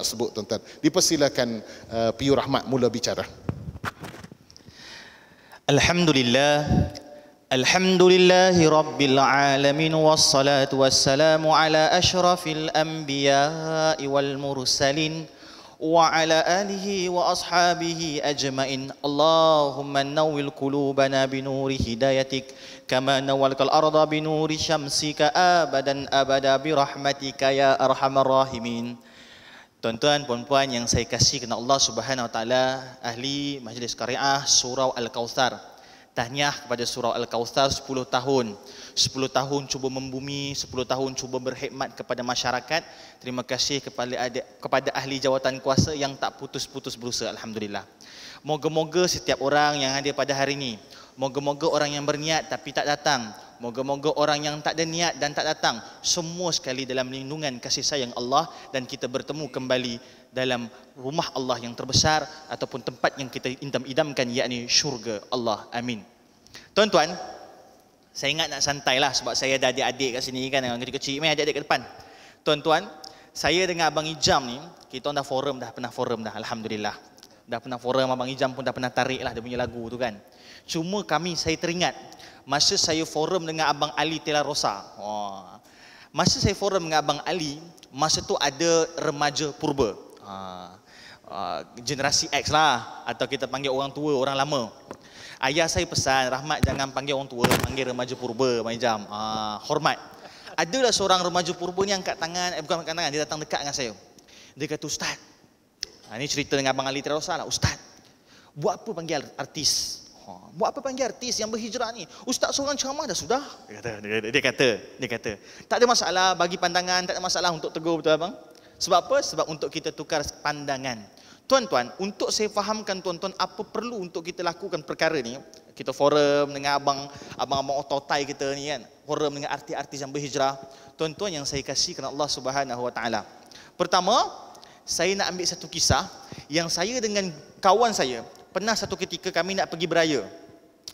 sebut tuan-tuan. Dipersilakan Piyu Rahmat mula bicara. Alhamdulillah. Alhamdulillahi Rabbil Alamin. Wassalatu wassalamu ala ashrafil anbiya'i wal mursalin wa ala alihi wa ashabihi ajma'in. Allahumma nawwil qulubana binuri hidayatik kama nawwalkal arda binuri syamsika abadan abada birahmatika ya arhamar rahimin. Tuan-tuan, puan-puan yang saya kasih kerana Allah Subhanahu Wa Taala, ahli Majlis Qari'ah Surau Al-Kautsar. Tahniah kepada Surau Al-Kautsar 10 tahun. 10 tahun cuba membumi, 10 tahun cuba berkhidmat kepada masyarakat. Terima kasih kepada ahli jawatan kuasa yang tak putus-putus berusaha, alhamdulillah. Moga-moga setiap orang yang hadir pada hari ini, moga-moga orang yang berniat tapi tak datang, moga-moga orang yang tak ada niat dan tak datang, semua sekali dalam lindungan kasih sayang Allah, dan kita bertemu kembali dalam rumah Allah yang terbesar ataupun tempat yang kita idam-idamkan, yakni syurga Allah. Amin. Tuan-tuan, saya ingat nak santai lah sebab saya ada adik-adik kat sini kan, yang kecil-kecil, main adik-adik kat depan. Tuan-tuan, saya dengan Abang Ijam ni, kita dah pernah forum dah, alhamdulillah. Dah pernah forum, Abang Ijam pun dah pernah tarik lah dia punya lagu tu kan. Cuma saya teringat masa saya forum dengan Abang Ali Tela Rosa. Masa saya forum dengan Abang Ali, masa tu ada remaja purba. Generasi X lah, atau kita panggil orang tua, orang lama. Ayah saya pesan, Rahmat jangan panggil orang tua, panggil remaja purba, Abang Ijam. Hormat. Adalah seorang remaja purba ni angkat tangan, bukan angkat tangan, dia datang dekat dengan saya. Dia kata, Ustaz, ini cerita dengan Abang Ali Tela Rosa lah, Ustaz, buat apa panggil artis? Buat apa panggil artis yang berhijrah ni? Ustaz seorang ceramah dah sudah. Dia kata, tak ada masalah bagi pandangan, tak ada masalah untuk tegur, betul abang? Sebab apa? Sebab untuk kita tukar pandangan. Tuan-tuan, untuk saya fahamkan tuan-tuan apa perlu untuk kita lakukan perkara ni, kita forum dengan abang-abang ototai kita ni kan, forum dengan artis-artis yang berhijrah. Tuan-tuan yang saya kasih kerana Allah Subhanahu Wa Taala. Pertama, saya nak ambil satu kisah yang saya dengan kawan saya pernah satu ketika kami nak pergi beraya.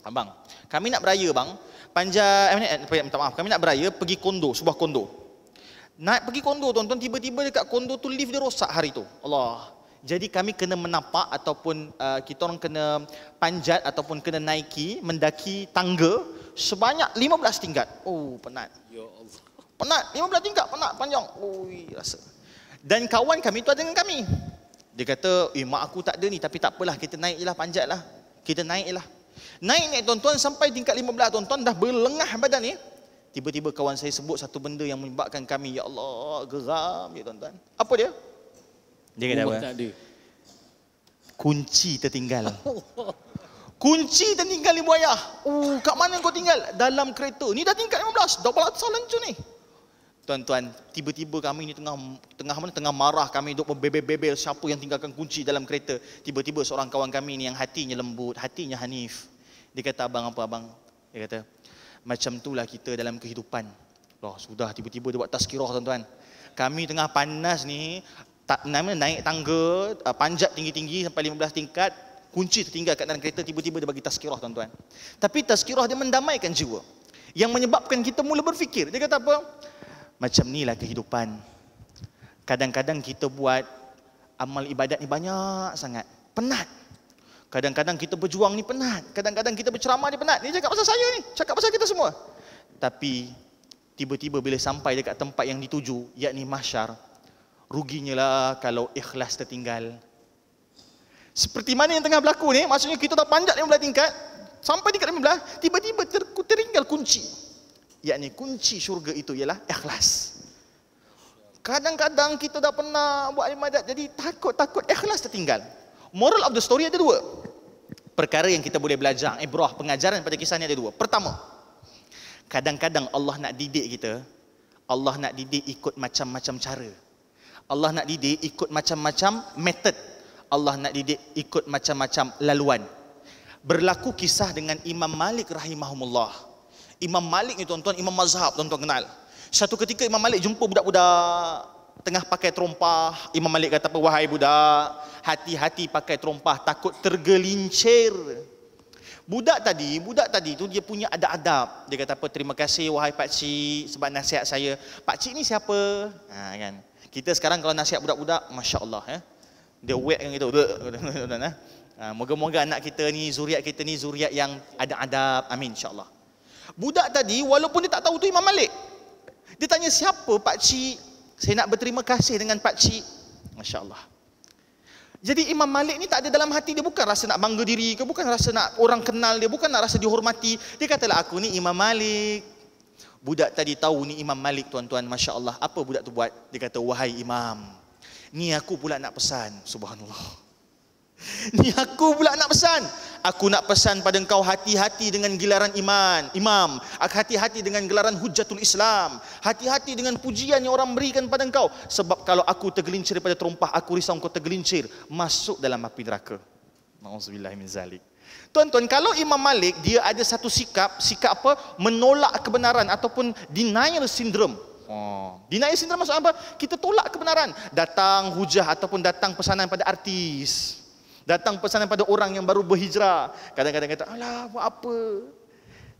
Abang, kami nak beraya bang, kami nak beraya pergi kondo, sebuah kondo. Nak pergi kondo tuan-tuan, tiba-tiba dekat kondo tu lift dia rosak hari tu. Allah. Jadi kami kena menapak ataupun kita orang kena panjat ataupun kena naiki, mendaki tangga sebanyak 15 tingkat. Oh, penat. Ya Allah. Penat, 15 tingkat, penat, panjang. Oi, rasa. Dan kawan kami tu ada dengan kami. Dia kata, mak aku tak ada ni, tapi tak apalah, kita naik je lah, panjat lah. Kita naik je lah. Naik tuan-tuan sampai tingkat 15 tuan-tuan, dah berlengah badan ni. Tiba-tiba kawan saya sebut satu benda yang menyebabkan kami, ya Allah, geram je tuan-tuan. Apa dia? Dia kata apa? Tak ada. Kunci tertinggal. Kunci tertinggal ibu ayah. Kat mana kau tinggal? Dalam kereta. Ni dah tingkat 15, dah balasal lancur ni. Tuan-tuan, tiba-tiba kami ni tengah marah, kami duk berbebel-bebel siapa yang tinggalkan kunci dalam kereta. Tiba-tiba seorang kawan kami ni yang hatinya lembut, hatinya hanif. Dia kata, abang apa abang? Dia kata, macam itulah kita dalam kehidupan. Loh, sudah tiba-tiba dia buat tazkirah tuan-tuan. Kami tengah panas ni, naik tangga, panjat tinggi-tinggi sampai 15 tingkat, kunci tertinggal kat dalam kereta, tiba-tiba dia bagi tazkirah tuan-tuan. Tapi tazkirah dia mendamaikan jiwa. Yang menyebabkan kita mula berfikir. Dia kata apa? Macam inilah kehidupan. Kadang-kadang kita buat amal ibadat ni banyak sangat, penat. Kadang-kadang kita berjuang ni penat. Kadang-kadang kita berceramah ni penat. Ni cakap pasal saya ni, cakap pasal kita semua. Tapi tiba-tiba bila sampai dekat tempat yang dituju, yakni mahsyar, ruginya lah kalau ikhlas tertinggal. Seperti mana yang tengah berlaku ni, maksudnya kita dah panjat 15 tingkat, sampai tingkat 15, tiba-tiba tertinggal kunci. Yakni kunci syurga itu ialah ikhlas. Kadang-kadang kita dah pernah buat ibadat, jadi takut ikhlas tertinggal. Moral of the story ada dua. Perkara yang kita boleh belajar, ibrah, pengajaran pada kisah ni ada dua. Pertama, kadang-kadang Allah nak didik kita, Allah nak didik ikut macam-macam cara. Allah nak didik ikut macam-macam metod. Allah nak didik ikut macam-macam laluan. Berlaku kisah dengan Imam Malik rahimahumullah. Imam Malik ni tuan-tuan, imam mazhab, tuan-tuan kenal. Satu ketika Imam Malik jumpa budak-budak tengah pakai terompah. Imam Malik kata apa? Wahai budak, hati-hati pakai terompah, takut tergelincir. Budak tadi tu dia punya adab-adab. Dia kata apa? Terima kasih wahai pakcik sebab nasihat saya. Pakcik ni siapa? Kan. Kita sekarang kalau nasihat budak-budak, Masya Allah, dia wet kan gitu. Moga-moga anak kita ni, zuriat kita ni zuriat yang ada adab. Amin, insya-Allah. Budak tadi walaupun dia tak tahu tu Imam Malik, dia tanya, siapa Pak Cik? Saya nak berterima kasih dengan Pak Cik. Masya Allah. Jadi Imam Malik ni tak ada dalam hati dia, bukan rasa nak bangga diri ke, bukan rasa nak orang kenal dia, bukan nak rasa dihormati. Dia katalah, aku ni Imam Malik. Budak tadi tahu ni Imam Malik, tuan-tuan. Masya Allah. Apa budak tu buat? Dia kata, wahai Imam, ni aku pula nak pesan. Subhanallah. Ni aku pula nak pesan. Aku nak pesan pada engkau, hati-hati dengan gelaran imam. Hati-hati dengan gelaran hujjatul Islam. Hati-hati dengan pujian yang orang berikan pada engkau. Sebab kalau aku tergelincir pada terumpah, aku risau engkau tergelincir masuk dalam api neraka. Nauzubillah min zalik. Tuan-tuan, kalau Imam Malik dia ada satu sikap apa? Menolak kebenaran ataupun denial syndrome. Denial syndrome maksud apa? Kita tolak kebenaran. Datang hujah ataupun datang pesanan pada artis. Datang pesanan pada orang yang baru berhijrah. Kadang-kadang kata, alah, buat apa?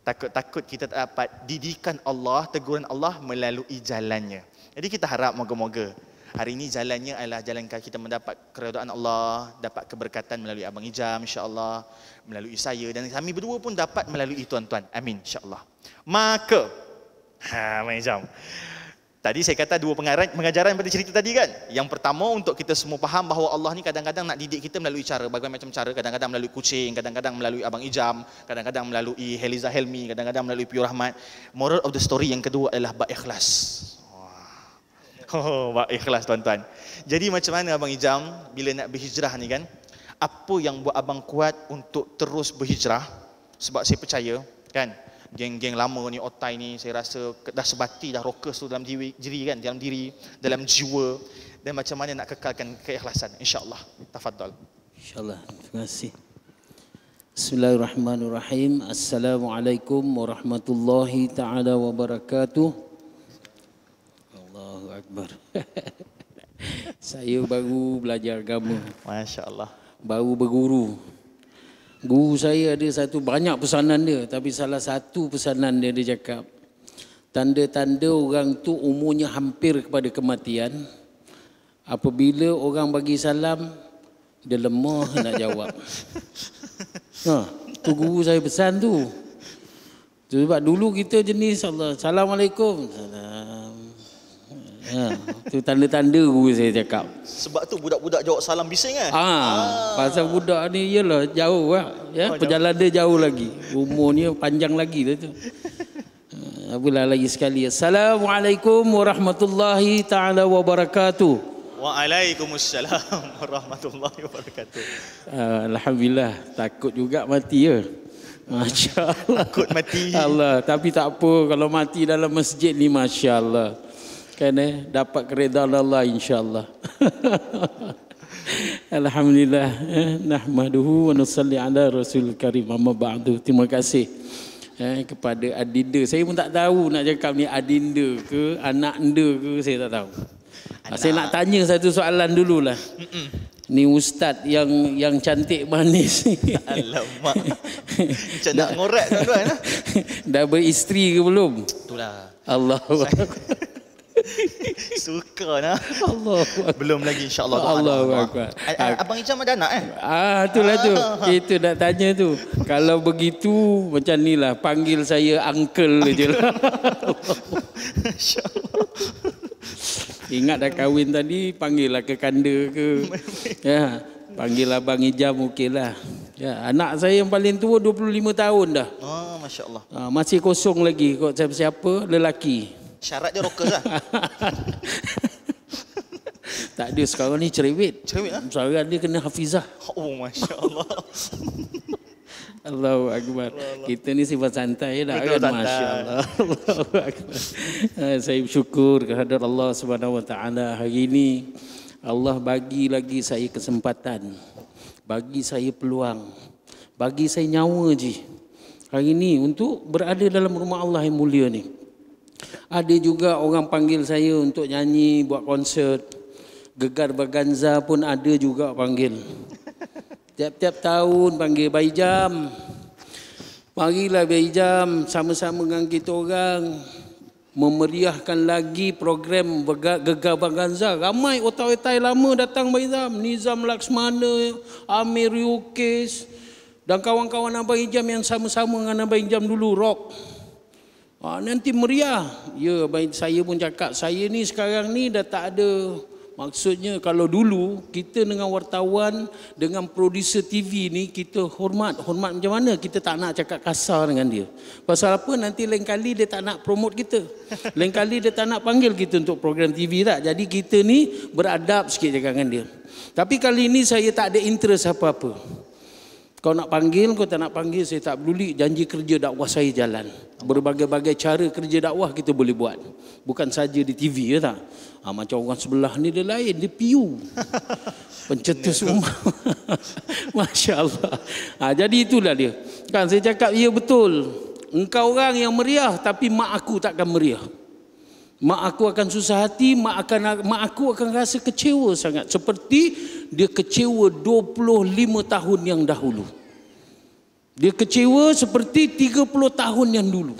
Takut-takut kita tak dapat didikan Allah, teguran Allah melalui jalannya. Jadi kita harap moga-moga hari ini jalannya adalah jalan kita mendapat keredaan Allah, dapat keberkatan melalui Abang Ijam, insya-Allah, melalui saya, dan kami berdua pun dapat melalui tuan-tuan. Amin, insya-Allah. Maka, Abang Ijam, tadi saya kata dua pengajaran pada cerita tadi kan. Yang pertama, untuk kita semua faham bahawa Allah ni kadang-kadang nak didik kita melalui cara, berbagai macam cara. Kadang-kadang melalui kucing, kadang-kadang melalui Abang Ijam, kadang-kadang melalui Heliza Helmi, kadang-kadang melalui Pure Rahmat. Moral of the story yang kedua adalah bab ikhlas. Bab ikhlas, tuan-tuan. Jadi macam mana Abang Ijam bila nak berhijrah ni kan? Apa yang buat abang kuat untuk terus berhijrah? Sebab saya percaya kan, geng-geng lama ni, otai ni, saya rasa dah sebati, dah rockers tu dalam diri kan, dalam diri, dalam jiwa. Dan macam mana nak kekalkan keikhlasan, insya-Allah. Tafadhal. Insya-Allah. Terima kasih. Bismillahirrahmanirrahim. Assalamualaikum warahmatullahi taala wabarakatuh. Allahu akbar. Saya baru belajar agama. Masya-Allah. Baru berguru. Guru saya ada satu, banyak pesanan dia, tapi salah satu pesanan dia, dia cakap, tanda-tanda orang tu umurnya hampir kepada kematian, apabila orang bagi salam, dia lemah nak jawab. Tu guru saya pesan tu. Sebab dulu kita jenis Assalamualaikum. Salam. Tu tanda-tanda guru saya cakap. Sebab tu budak-budak jawab salam bising kan? Pasal budak ni iyalah jauh ya, perjalanan dia jauh lagi. Umurnya panjang lagi tu. Apalah lagi sekali. Assalamualaikum warahmatullahi taala wabarakatuh. Waalaikumsalam warahmatullahi wabarakatuh. Alhamdulillah, takut juga mati ya. Masya-Allah. Takut mati. Allah, tapi tak apa kalau mati dalam masjid ni, masya-Allah. Kan dapat keredaan Allah, insya-Allah. Alhamdulillah, nahmaduhu wa nusalli ala rasul karim, amma ba'du. Terima kasih kepada adinda. Saya pun tak tahu nak cakap ni adinda ke anak anda ke, saya tak tahu. Saya nak tanya satu soalan dululah. Ni ustaz yang cantik manis ni. Alamak. Macam nak ngorek tuan-tuan. Dah beristeri ke belum? Itulah. Allahu akbar. Suka nah. Allah. Belum lagi, insya-Allah. Allahu akbar. Abang Ijam ada anak itulah tu. Itu nak tanya tu. Kalau begitu macam nilah, panggil saya uncle je lah. Insya-Allah. Ingat dah kahwin tadi, panggillah ke kanda ke. Ya, panggil Abang Ijam okeylah. Ya, anak saya yang paling tua 25 tahun dah. Masya-Allah. Masih kosong lagi kok, siapa-siapa lelaki. Syarat dia rockers lah. Tak ada, sekarang ni cerewet. Cerewet lah. Sekarang dia kena hafizah. Oh, masya-Allah. Allahu akbar. Kita ni sifat santai dah kan, masya-Allah. Allahu akbar. Saya bersyukur kehadrat Allah Subhanahu wa taala, hari ini Allah bagi lagi saya kesempatan, bagi saya peluang, bagi saya nyawa je hari ini untuk berada dalam rumah Allah yang mulia ni. Ada juga orang panggil saya untuk nyanyi, buat konsert. Gegar Baganza pun ada juga panggil. Tiap-tiap tahun panggil Bayi Jam. Marilah Bayi Jam sama-sama dengan kita orang. memeriahkan lagi program Gegar Vaganza. Ramai otai-otai lama datang Abang Nizam Laksmana, Amir Yukis dan kawan-kawan Abang Ijam yang sama-sama dengan Abang Ijam dulu rock. Nanti meriah. Ya, saya pun cakap, saya ni sekarang ni dah tak ada. Maksudnya kalau dulu kita dengan wartawan, dengan produser TV ni kita hormat macam mana, kita tak nak cakap kasar dengan dia. Pasal apa? Nanti lain kali dia tak nak promote kita. Lain kali dia tak nak panggil kita untuk program TV tak. Jadi kita ni beradab sikit cakap dengan dia. Tapi kali ini saya tak ada interest apa-apa. Kau nak panggil, kau tak nak panggil, saya tak peduli. Janji kerja dakwah saya jalan. Berbagai-bagai cara kerja dakwah kita boleh buat. Bukan saja di TV, ya tak? Macam orang sebelah ni dia lain, dia PU. Pencetus umat. Masya Allah. Jadi itulah dia. Kan saya cakap, ya betul. Engkau orang yang meriah, tapi mak aku takkan meriah. Mak aku akan susah hati, mak aku akan rasa kecewa sangat. Seperti dia kecewa 25 tahun yang dahulu. Dia kecewa seperti 30 tahun yang dulu.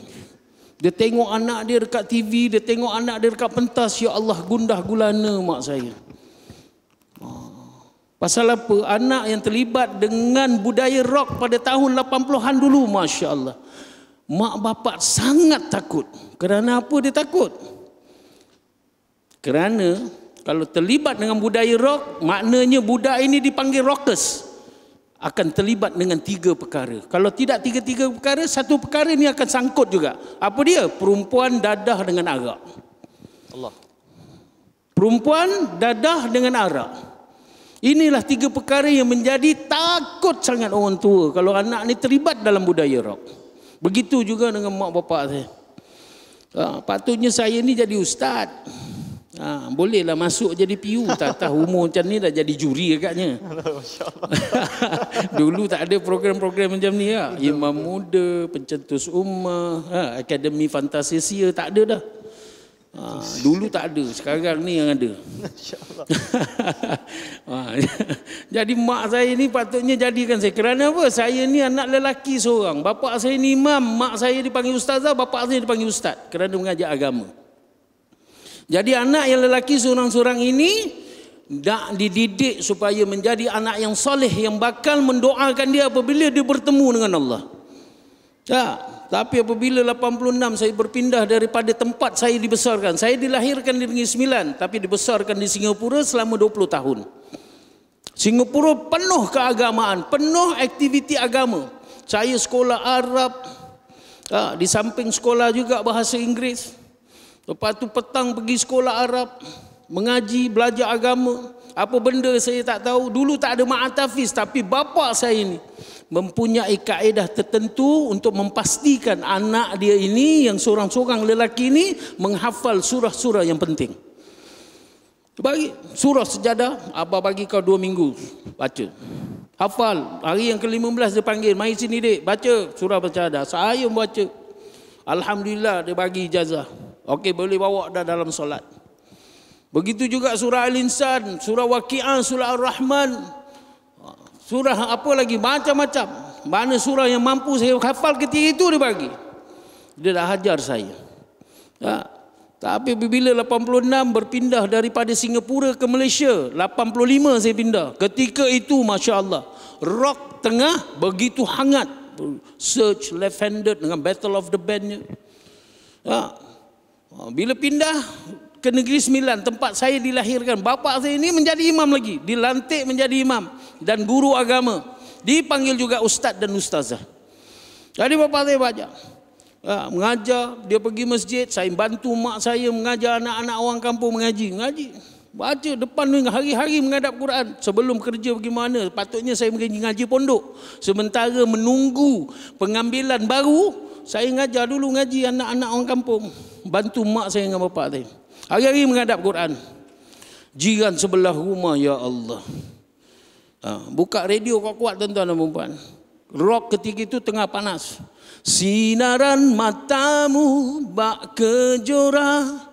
Dia tengok anak dia dekat TV, dia tengok anak dia dekat pentas, ya Allah, gundah gulana mak saya. Pasal apa? Anak yang terlibat dengan budaya rock pada tahun 80-an dulu, Masya Allah. Mak bapak sangat takut. Kerana apa dia takut? Kerana kalau terlibat dengan budaya rock, maknanya budak ini dipanggil rockers. Akan terlibat dengan 3 perkara. Kalau tidak 3 perkara, 1 perkara ini akan sangkut juga. Apa dia? Perempuan dadah dengan arak. Allah. Perempuan dadah dengan arak. Inilah 3 perkara yang menjadi takut sangat orang tua kalau anak ni terlibat dalam budaya rock. Begitu juga dengan mak bapak saya. Patutnya saya ni jadi ustaz. Bolehlah masuk jadi PU. Tak tahu umur macam ni dah jadi juri agaknya. Dulu tak ada program-program macam ni lah. Imam Muda, Pencetus Ummah, Akademi Fantasia, tak ada dah. Dulu tak ada, sekarang ni yang ada. Jadi mak saya ni patutnya jadikan saya. Kerana apa? Saya ni anak lelaki seorang. Bapa saya ni imam, mak saya dipanggil ustazah, bapa saya dipanggil ustaz kerana mengajar agama. Jadi anak yang lelaki seorang-seorang ini nak dididik supaya menjadi anak yang soleh, yang bakal mendoakan dia apabila dia bertemu dengan Allah. Tapi apabila 86 saya berpindah daripada tempat saya dibesarkan. Saya dilahirkan di Negeri Sembilan, tapi dibesarkan di Singapura selama 20 tahun. Singapura penuh keagamaan, penuh aktiviti agama. Saya sekolah Arab, di samping sekolah juga bahasa Inggeris. Lepas tu petang pergi sekolah Arab, mengaji, belajar agama. Apa benda saya tak tahu. Dulu tak ada ma'atafiz, tapi bapa saya ini mempunyai kaedah tertentu untuk memastikan anak dia ini yang seorang-seorang lelaki ini menghafal surah-surah yang penting. Bagi surah Sejadah, abah bagi kau 2 minggu baca. Hafal. Hari yang ke-15 dia panggil, mari sini dek, baca surah Sejadah. Saya membaca. Alhamdulillah dia bagi ijazah. Okey, boleh bawa dah dalam solat. Begitu juga surah Al-Insan, surah Waqi'ah, surah Ar-Rahman. Surah apa lagi? Macam-macam. Mana surah yang mampu saya hafal ketika itu dia bagi. Dia dah hajar saya. Tapi bila 86 berpindah daripada Singapura ke Malaysia, 85 saya pindah. Ketika itu Masya Allah, rock tengah begitu hangat. Search, Left-Handed dengan Battle of the Band-nya. Bila pindah ke Negeri Sembilan, tempat saya dilahirkan, bapa saya ini menjadi imam lagi, dilantik menjadi imam dan guru agama, dipanggil juga ustaz dan ustazah. Jadi bapa saya baca, mengajar, dia pergi masjid, saya bantu mak saya mengajar anak-anak orang kampung mengaji, baca depan hari-hari menghadap Quran. Sebelum kerja bagaimana, patutnya saya mengaji pondok, sementara menunggu pengambilan baru. Saya ngajar dulu ngaji anak-anak orang kampung. Bantu mak saya dengan bapak saya. Hari-hari menghadap Quran. Jiran sebelah rumah, ya Allah. Buka radio kuat-kuat tuan-tuan dan puan. Rock ketika itu tengah panas. Sinaran matamu bak kejora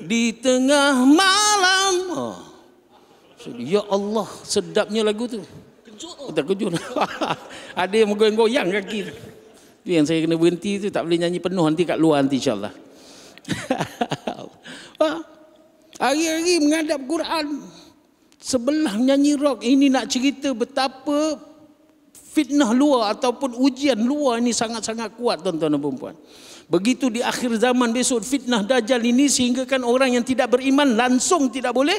di tengah malam. Ya Allah, sedapnya lagu tu. Terkejut. Ada yang menggoyang-goyang kaki. Itu yang saya kena berhenti tu, tak boleh nyanyi penuh nanti kat luar nanti insya-Allah. Hari-hari menghadap Quran, sebelah nyanyi rock. Ini nak cerita betapa fitnah luar ataupun ujian luar ini sangat-sangat kuat, tuan-tuan dan puan-puan. Begitu di akhir zaman besok fitnah Dajjal ini, sehingga kan orang yang tidak beriman langsung tidak boleh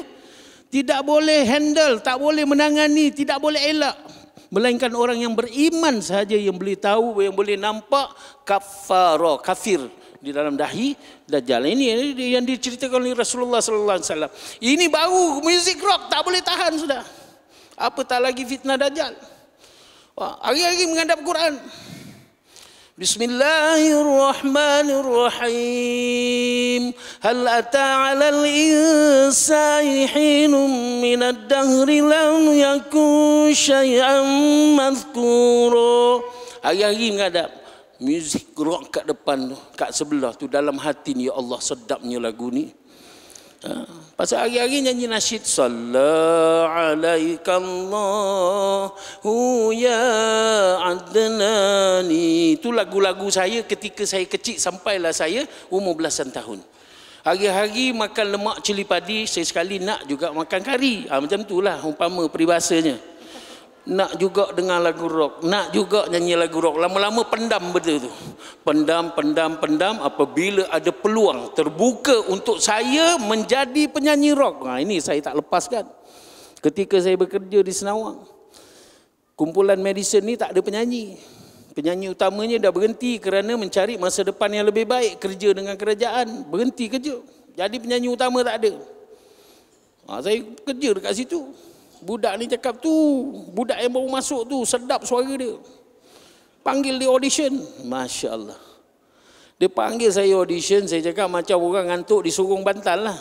handle, tak boleh menangani, tidak boleh elak. Melainkan orang yang beriman sahaja yang boleh tahu, yang boleh nampak kafir di dalam dahi Dajjal. Ini yang diceritakan oleh Rasulullah sallallahu alaihi wasallam. Ini baru muzik rock tak boleh tahan sudah. Apatah lagi fitnah Dajjal. Hari-hari menghadap Quran. Bismillahirrahmanirrahim. Hal ata 'alal insani hinum minad dahri lam yakun syai'an madhkura. Hari-hari menghadap muzik rock kat depan tu, kat sebelah tu, dalam hati ni, ya Allah sedapnya lagu ni. Pasal hari-hari nyanyi nasyid Sallallahu ya Adnani. Itu lagu-lagu saya ketika saya kecil sampailah saya umur belasan tahun. Hari-hari makan lemak cili padi, saya sekali nak juga makan kari. Macam itulah umpama peribahasanya. Nak juga dengar lagu rock, nak juga nyanyi lagu rock. Lama-lama pendam benda tu. Pendam. Apabila ada peluang terbuka untuk saya menjadi penyanyi rock, ini saya tak lepaskan. Ketika saya bekerja di Senawang, kumpulan Madison ni tak ada penyanyi. Penyanyi utamanya dah berhenti kerana mencari masa depan yang lebih baik, kerja dengan kerajaan, berhenti kerja. Jadi penyanyi utama tak ada. Saya kerja dekat situ. Budak ni cakap tu, budak yang baru masuk tu, sedap suara dia. Panggil dia audition. Masya Allah. Dia panggil saya audition, saya cakap macam orang ngantuk disuruh bantal lah.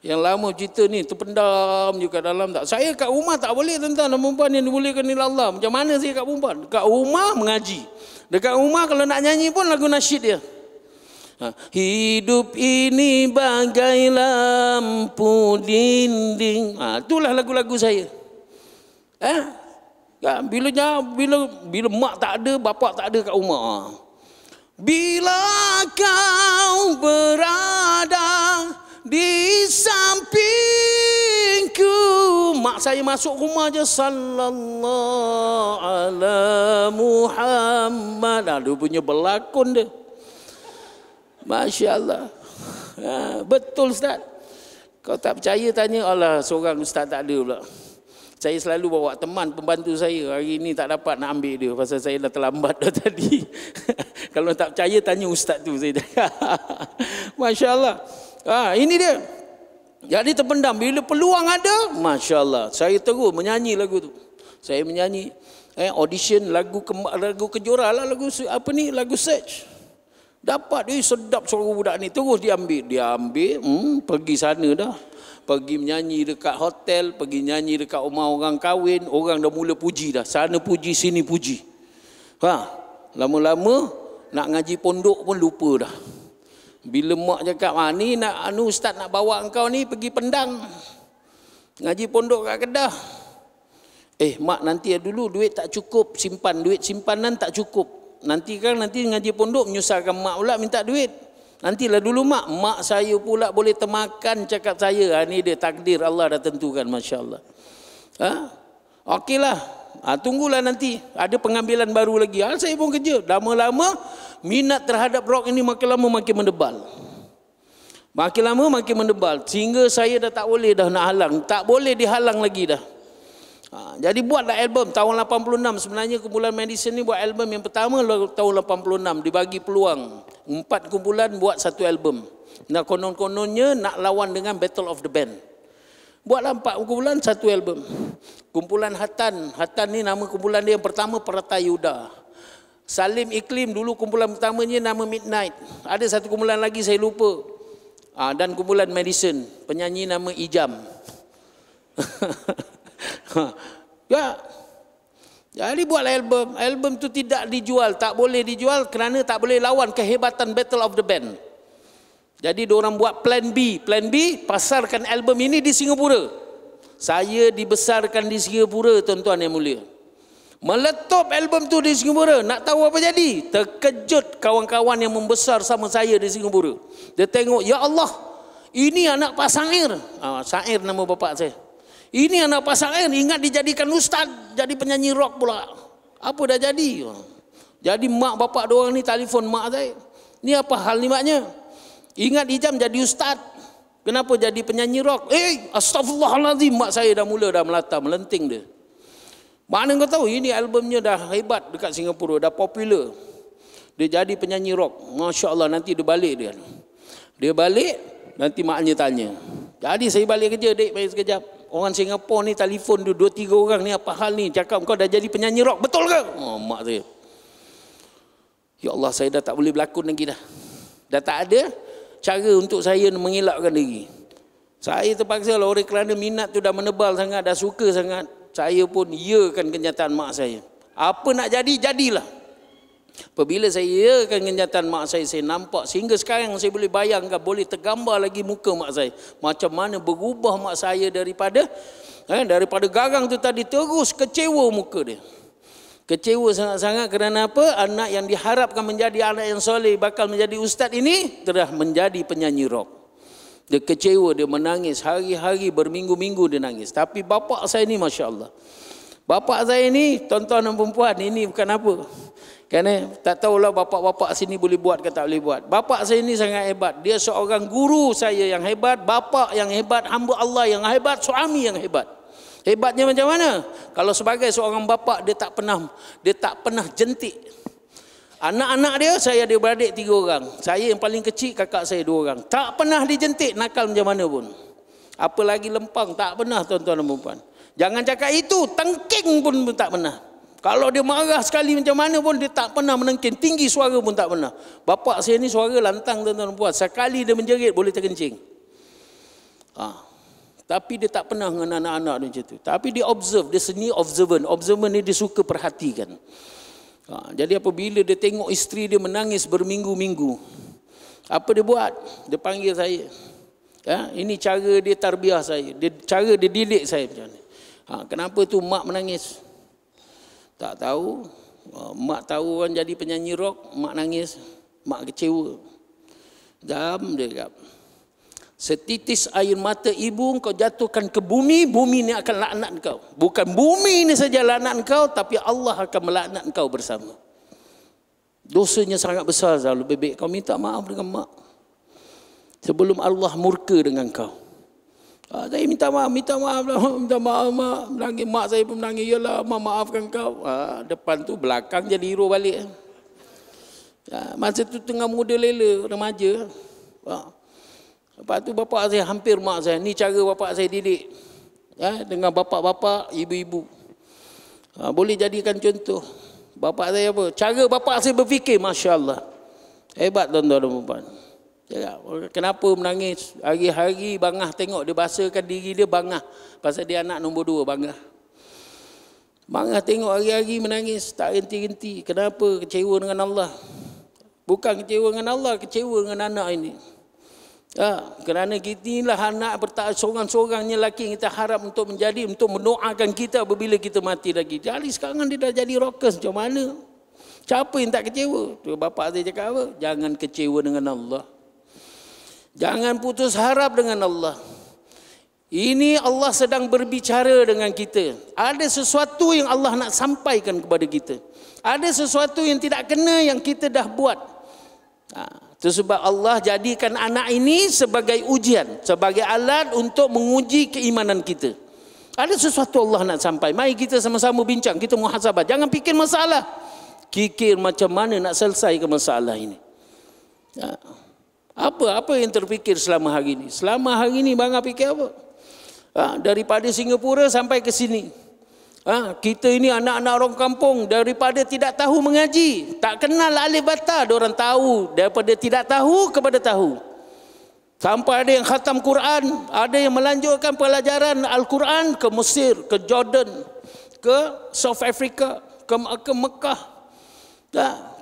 Yang lama cerita ni, terpendam juga dalam tak. Saya kat rumah tak boleh tuan-tuan dan perempuan yang dimuliakan oleh Allah. Macam mana saya kat perempuan? Kat rumah mengaji. Dekat rumah kalau nak nyanyi pun lagu nasyid dia. Hidup ini bagai lampu dinding. Itulah lagu-lagu saya. Bila mak tak ada, bapak tak ada kat rumah. Bila kau berada di sampingku, mak saya masuk rumah je, Sallallahu ala Muhammad. Dia punya berlakon dia. Masya Allah. Betul Ustaz. Kau tak percaya tanya, Allah seorang Ustaz tak ada pula. Saya selalu bawa teman pembantu saya. Hari ni tak dapat nak ambil dia pasal saya dah terlambat dah tadi. Kalau tak percaya tanya Ustaz tu, saya cakap. Masya Allah. Ini dia. Jadi terpendam. Bila peluang ada, Masya Allah, saya terus menyanyi lagu tu. Saya menyanyi audition lagu Kejora lah, lagu Search. Dapat sedap suara budak ni, terus dia ambil, pergi sana dah. Pergi menyanyi dekat hotel, pergi nyanyi dekat rumah orang kahwin, orang dah mula puji dah. Sana puji, sini puji. Lama-lama nak ngaji pondok pun lupa dah. Bila mak cakap, ni nak Ustaz nak bawa engkau ni pergi Pendang. Ngaji pondok kat Kedah. Mak nanti dulu duit tak cukup, simpan duit simpanan tak cukup. Nanti ngaji pondok menyusahkan mak pula minta duit. Nantilah dulu mak saya pula boleh termakan cakap saya. Ni dia takdir Allah dah tentukan, Masya Allah. Okeylah. Tunggulah nanti ada pengambilan baru lagi. Saya pun kerja. Lama-lama minat terhadap rock ini makin lama makin mendebal. Makin lama makin mendebal. Sehingga saya dah tak boleh dah nak halang. Tak boleh dihalang lagi dah. Jadi buatlah album tahun 86. Sebenarnya kumpulan Madison ni buat album yang pertama tahun 86. Dibagi peluang 4 kumpulan buat satu album. Nah, konon-kononnya nak lawan dengan Battle of the Band. Buatlah 4 kumpulan satu album. Kumpulan Hatan ni nama kumpulan dia yang pertama Pratayuda. Salim Iklim dulu kumpulan pertamanya nama Midnight. Ada satu kumpulan lagi saya lupa. Dan kumpulan Madison, penyanyi nama Ijam. Jadi buat album. Album tu tidak dijual, tak boleh dijual kerana tak boleh lawan kehebatan Battle of the Band. Jadi diorang buat plan B. Plan B, pasarkan album ini di Singapura. Saya dibesarkan di Singapura, tuan-tuan yang mulia. Meletup album tu di Singapura. Nak tahu apa jadi? Terkejut kawan-kawan yang membesar sama saya di Singapura. Dia tengok, ya Allah, ini anak Pak Sair. Sair nama bapa saya. Ini anak Pak Sair, ingat dijadikan ustaz, jadi penyanyi rock pula. Apa dah jadi? Jadi mak bapak diorang ni telefon mak saya. Ni apa hal ni maknya? Ingat hijam jadi ustaz. Kenapa jadi penyanyi rock? Astagfirullahaladzim, mak saya dah mula dah melata, melenting dia. Mana kau tahu ini albumnya dah hebat dekat Singapura, dah popular. Dia jadi penyanyi rock. Masya Allah, nanti dia balik dia. Dia balik, nanti maknya tanya. Jadi saya balik kerja, dek, balik sekejap. Orang Singapura ni telefon dia 2-3 orang ni, apa hal ni? Cakap kau dah jadi penyanyi rock, betul ke? Mak saya. Ya Allah, saya dah tak boleh berlakon lagi dah. Dah tak ada cara untuk saya mengelakkan diri. Saya terpaksa lah, oleh kerana minat tu dah menebal sangat, dah suka sangat. Saya pun iakan kenyataan mak saya. Apa nak jadi, jadilah. Apabila saya iakan kenyataan mak saya nampak sehingga sekarang saya boleh bayangkan, boleh tergambar lagi muka mak saya. Macam mana berubah mak saya daripada garang tu tadi, terus kecewa muka dia. Kecewa sangat-sangat kerana apa? Anak yang diharapkan menjadi anak yang soleh, bakal menjadi ustaz ini, telah menjadi penyanyi rock. Dia kecewa, dia menangis. Hari-hari, berminggu-minggu dia nangis. Tapi bapa saya ni, Masya Allah. Bapa saya ni, tuan-tuan dan perempuan, ini bukan apa. Kerana tak tahulah bapa-bapa sini boleh buat ke tak boleh buat. Bapa saya ni sangat hebat. Dia seorang guru saya yang hebat, bapa yang hebat, hamba Allah yang hebat, suami yang hebat. Hebatnya macam mana? Kalau sebagai seorang bapa, dia tak pernah jentik. Anak-anak dia, saya ada beradik 3 orang. Saya yang paling kecil, kakak saya 2 orang. Tak pernah dijentik, nakal macam mana pun. Apalagi lempang, tak pernah, tuan-tuan dan puan. Jangan cakap itu, tengking pun tak pernah. Kalau dia marah sekali macam mana pun, dia tak pernah menengking. Tinggi suara pun tak pernah. Bapa saya ni suara lantang, tuan-tuan dan puan. Sekali dia menjerit, boleh terkencing. Tapi dia tak pernah dengan anak-anak dia macam tu. Tapi dia observe, dia seni observant. Observant ni dia suka perhatikan. Jadi apabila dia tengok isteri dia menangis berminggu-minggu, apa dia buat? Dia panggil saya. Ini cara dia tarbiyah saya. Cara dia didik saya macam ni. Kenapa tu mak menangis? Tak tahu. Mak tahu orang jadi penyanyi rock, mak nangis. Mak kecewa. Jam dia kata, setitis air mata ibu kau jatuhkan ke bumi, bumi ni akan laknat kau. Bukan bumi ni saja laknat kau, tapi Allah akan melaknat kau bersama. Dosanya sangat besar, lebih baik kau minta maaf dengan mak sebelum Allah murka dengan kau. Saya minta maaf mak. Menangis, mak saya pun menangis, yalah mak maafkan kau. Depan tu, belakang jadi hero balik. Masa tu tengah muda lela, remaja. Lepas tu bapa saya hampir mak saya. Ni cara bapa saya didik. Dengan bapa-bapa, ibu-ibu. Boleh jadikan contoh. Bapa saya apa? Cara bapa saya berfikir, Masya Allah. Hebat tuan-tuan dan puan. Kenapa menangis? Hari-hari bangah tengok dia basakan diri dia, bangah. Pasal dia anak nombor 2, bangah. Bangah tengok hari-hari menangis, tak henti-henti. Kenapa? Kecewa dengan Allah. Bukan kecewa dengan Allah, kecewa dengan anak ini. Kerana kita inilah anak seorang-seorangnya lelaki yang kita harap untuk mendoakan kita apabila kita mati lagi. Jadi sekarang dia dah jadi rockers, macam mana? Siapa yang tak kecewa? Tu bapa saya cakap apa? Jangan kecewa dengan Allah. Jangan putus harap dengan Allah. Ini Allah sedang berbicara dengan kita. Ada sesuatu yang Allah nak sampaikan kepada kita. Ada sesuatu yang tidak kena yang kita dah buat. Itu sebab Allah jadikan anak ini sebagai ujian, sebagai alat untuk menguji keimanan kita. Ada sesuatu Allah nak sampai. Mari kita sama-sama bincang, kita muhasabah. Jangan fikir masalah. Fikir macam mana nak selesaikan masalah ini. Apa yang terfikir selama hari ini? Selama hari ini bang fikir apa? Daripada Singapura sampai ke sini. Kita ini anak-anak orang kampung, daripada tidak tahu mengaji, tak kenal alif bata, diorang tahu, daripada tidak tahu kepada tahu. Sampai ada yang khatam Quran, ada yang melanjutkan pelajaran Al-Quran ke Mesir, ke Jordan, ke South Africa, ke Mekah.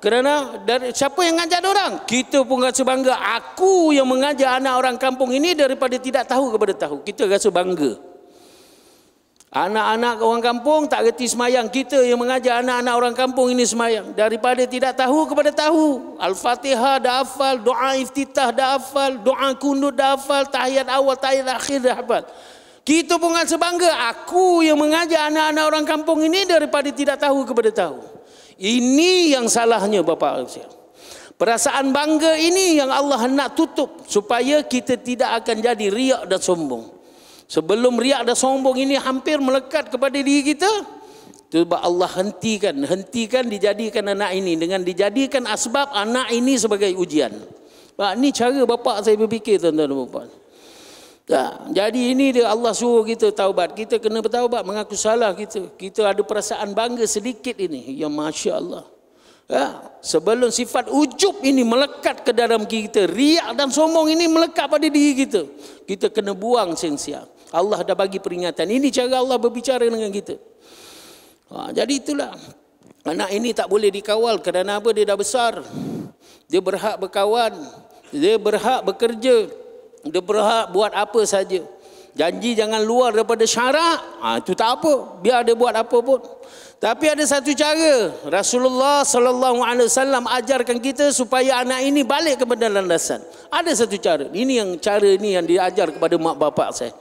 Kerana siapa yang mengajar diorang? Kita pun rasa bangga. Aku yang mengajar anak orang kampung ini daripada tidak tahu kepada tahu. Kita rasa bangga. Anak-anak orang kampung tak reti semayang. Kita yang mengajar anak-anak orang kampung ini semayang. Daripada tidak tahu kepada tahu. Al-Fatihah dah hafal, doa iftitah dah hafal, doa kunut dah hafal, tahiyat awal, tahiyat akhir dah hafal. Kita pun rasa bangga. Aku yang mengajar anak-anak orang kampung ini daripada tidak tahu kepada tahu. Ini yang salahnya Bapak. Perasaan bangga ini yang Allah nak tutup supaya kita tidak akan jadi riak dan sombong. Sebelum riak dan sombong ini hampir melekat kepada diri kita, sebab Allah hentikan dijadikan anak ini dengan dijadikan asbab anak ini sebagai ujian. Ini cara bapa saya berfikir, tuan-tuan dan puan. Jadi ini dia Allah suruh kita taubat. Kita kena bertaubat, mengaku salah kita. Kita ada perasaan bangga sedikit ini. Ya Masya Allah. Sebelum sifat ujub ini melekat ke dalam kita, riak dan sombong ini melekat pada diri kita, kita kena buang siang-siang. Allah dah bagi peringatan. Ini cara Allah berbicara dengan kita. Jadi itulah, anak ini tak boleh dikawal. Kerana apa? Dia dah besar. Dia berhak berkawan, dia berhak bekerja, dia berhak buat apa saja. Janji jangan luar daripada syarak, itu tak apa, biar dia buat apa pun. Tapi ada satu cara, Rasulullah sallallahu alaihi wasallam ajarkan kita supaya anak ini balik kepada landasan. Ada satu cara. Cara ini yang diajar kepada mak bapak saya.